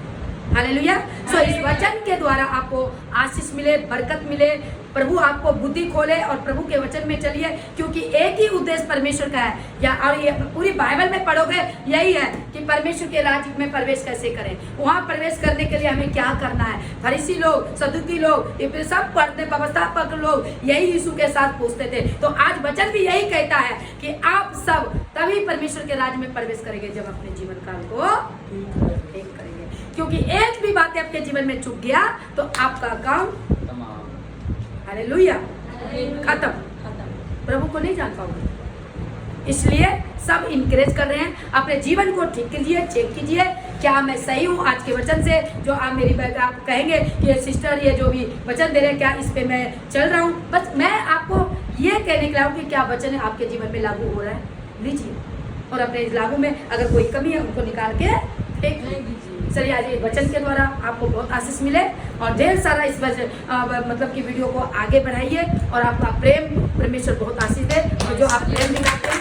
हालेलुया। सो इस वचन के द्वारा आपको आशीष मिले, बरकत मिले, प्रभु आपको बुद्धि खोले और प्रभु के वचन में चलिए, क्योंकि एक ही उद्देश्य परमेश्वर का है। या और ये पूरी बाइबल में पढ़ोगे यही है कि परमेश्वर के राज्य में प्रवेश कैसे करें, वहाँ प्रवेश करने के लिए हमें क्या करना है। फरीसी लोग, सदुकी लोग, ये सब पढ़ते व्यवस्थापक लोग यही यीशु के साथ पूछते थे। तो आज वचन भी यही कहता है कि आप सब तभी परमेश्वर के राज्य में प्रवेश करेंगे जब अपने जीवन काल को ठीक करेंगे। क्योंकि एक भी बात आपके जीवन में चुक गया तो आपका काम हालेलुया खत्म, प्रभु को नहीं जान पाओगे। इसलिए सब इनकरेज कर रहे हैं, अपने जीवन को ठीक कीजिए, चेक कीजिए क्या मैं सही हूँ। आज के वचन से जो आप मेरी आप कहेंगे कि ये सिस्टर ये जो भी वचन दे रहे हैं, क्या इस पे मैं चल रहा हूँ? बस मैं आपको ये कहने के लिए हूँ कि क्या वचन आपके जीवन में लागू हो रहा है, लीजिए, और अपने लागू में अगर कोई कमी है उनको निकाल के फेंक दीजिए। चलिए आज एक वचन के द्वारा आपको बहुत आशीष मिले, और ढेर सारा इस वजह मतलब कि वीडियो को आगे बढ़ाइए, और आपका प्रेम परमेश्वर बहुत आशीष दे। और जो आप प्रेम दिखाते हैं,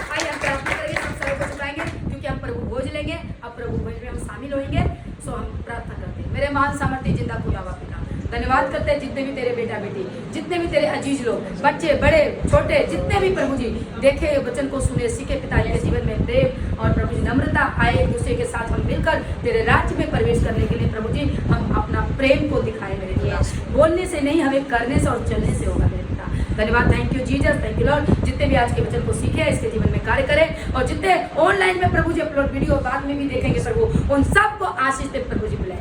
आइए हम प्रार्थना करेंगे, हम सरों को झुकाएंगे, क्योंकि हम प्रभु भोज लेंगे, अब प्रभु भोज में हम शामिल होंगे। सो हम प्रार्थना करते हैं। मेरे महान सामर्थ्य जिंदा खुदावा पिता, धन्यवाद करते हैं जितने भी तेरे बेटा बेटी, जितने भी तेरे अजीज लोग, बच्चे बड़े छोटे, जितने भी प्रभु जी देखे वचन को सुने सीखे, पिता के जीवन में प्रेम और प्रभु जी नम्रता आए, एक दूसरे के साथ हम मिलकर तेरे राज्य में प्रवेश करने के लिए प्रभु जी हम अपना प्रेम को दिखाए मेरे पिता। बोलने से नहीं, हमें करने से और चलने से होगा मेरे पिता। धन्यवाद, thank you Jesus, thank you Lord. जितने भी आज के वचन को सीखे इसके जीवन में कार्य करें, और जितने ऑनलाइन में प्रभु जी अपलोड वीडियो बाद में भी देखेंगे प्रभु, उन सबको आशीष दे प्रभु जी। बुलाए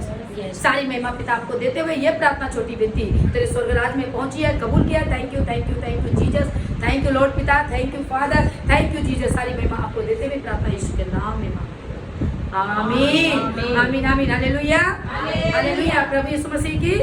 सारी महिमा पिता आपको देते हुए ये प्रार्थना छोटी विनती तेरे स्वर्ग राज में पहुंची है, कबूल किया। Thank you, thank you, thank you Jesus, thank you Lord पिता, thank you Father, thank you Jesus. सारी महिमा आपको देते हुए प्रार्थना यीशु के नाम में मांगते हैं। आमीन, आमीन, आमीन, हालेलुया, हालेलुया। प्रभु यीशु मसीह की